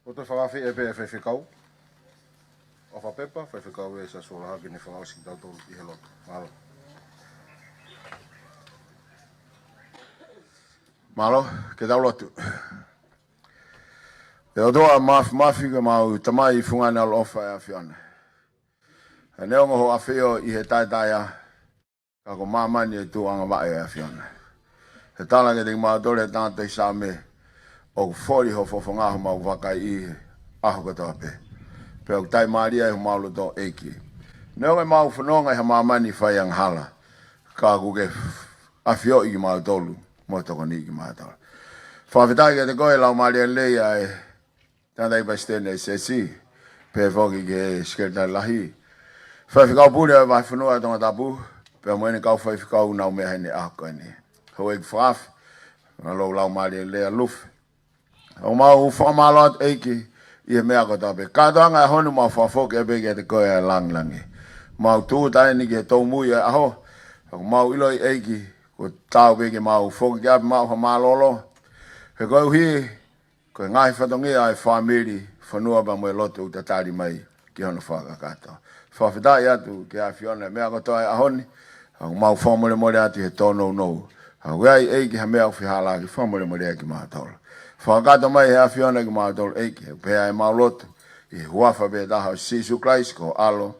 o te whawawhi e pe e whewhikau. O whapepa, whewhikau e sa sola haki ni whaosi tau tau i he loto. Malo. Malo, ke tau lotu. E o toa mafi ka mau tamai i fungane al ofa e a whione. E neongo ho a whio i he taitaia ka ko mamani e tu anga wae e a whione. He tala ke te maatore tātai sa me o fori ho fofonga ho mau wakai i aho katoa pe. Pe o tai maria e ho mau loto eiki. Neongo e mau whanonga i ha mamani whai ang hala. Ka kuke a whio i ki mau tolu. Mo toko ni ki mau tolu. Whawhitai ke te koe lau maria leia e tātai pa stene se si. Pe whoki ke skeletai lahi. Whawhikau pūre e vai whanua tonga tapu. Pe moene kau whawhikau nau mea hene aho koe ni. Ho e whaaf, ngā lou lau maari e lea lufi. O mau whamalot eiki i he mea kota pe. Kātoanga e honu mau whawhoki e peke te koe e langlangi. Mau tūtai ni ki he tau mui e aho. Mau iloi eiki, ko tau peke mau whoki ki api mau whamalolo. He koe uhi, koe ngahi whatongia e whamiri, whanua pa moe lotu uta tari mai ki honu whakakato. Whawhitai atu ki a whione mea kota e ahoni. Mau whamore more ati he tono nou. Wai eiki ha mea uwhi hala ki whamore mo rea ki mātola. Whakata mai he awhiona ki mātola eiki, pēa e maulotu, i huafa pēa taha o Sisu Christ ko alo,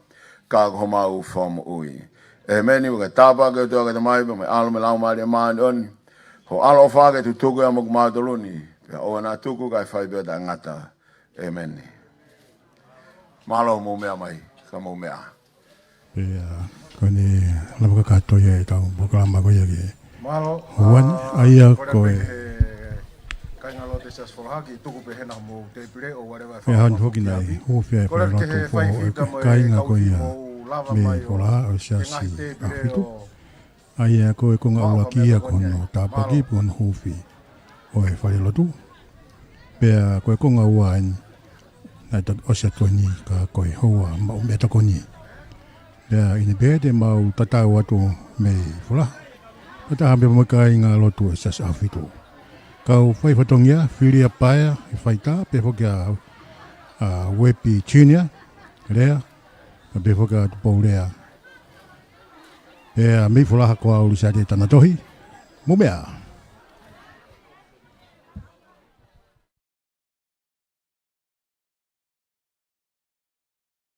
ka ko mau whamu ui. E meni waka tāpa ke toa kata mai pa mai alo me lau maari e maani oni, ho alo whake tu tuku e mo ki mātoluni, pēa oa nā tuku kai whai pēa ta ngata, e meni. Malo mō mea mai, ka mō mea. Pēa, kone lamaka katoia e tau programa koia ki. Malo. Wan aia koe. Kai ngalo te sas forhaki tuku pe hena mo te pire o whatever. E han hoki nei, hofia e whanatu fo kai ngā koe ia. Me kola o siasi a whitu. Aia koe ko ngā ula kia kono tāpaki pun hofi o e wharelotu. Pea koe ko ngā ua en nai tak osia toni ka koe hoa mau mea takoni. Pea ine pēr te mau tatau atu me whula. Pata hampe makai ngā lotu e sas awhitu. Kau whai whatongia, whiria paia, e whaita, pe whoki a wepi chinia, rea, pe whoki a tupou rea. Pe a mei whulaha koa uri sa te tanatohi, mo mea.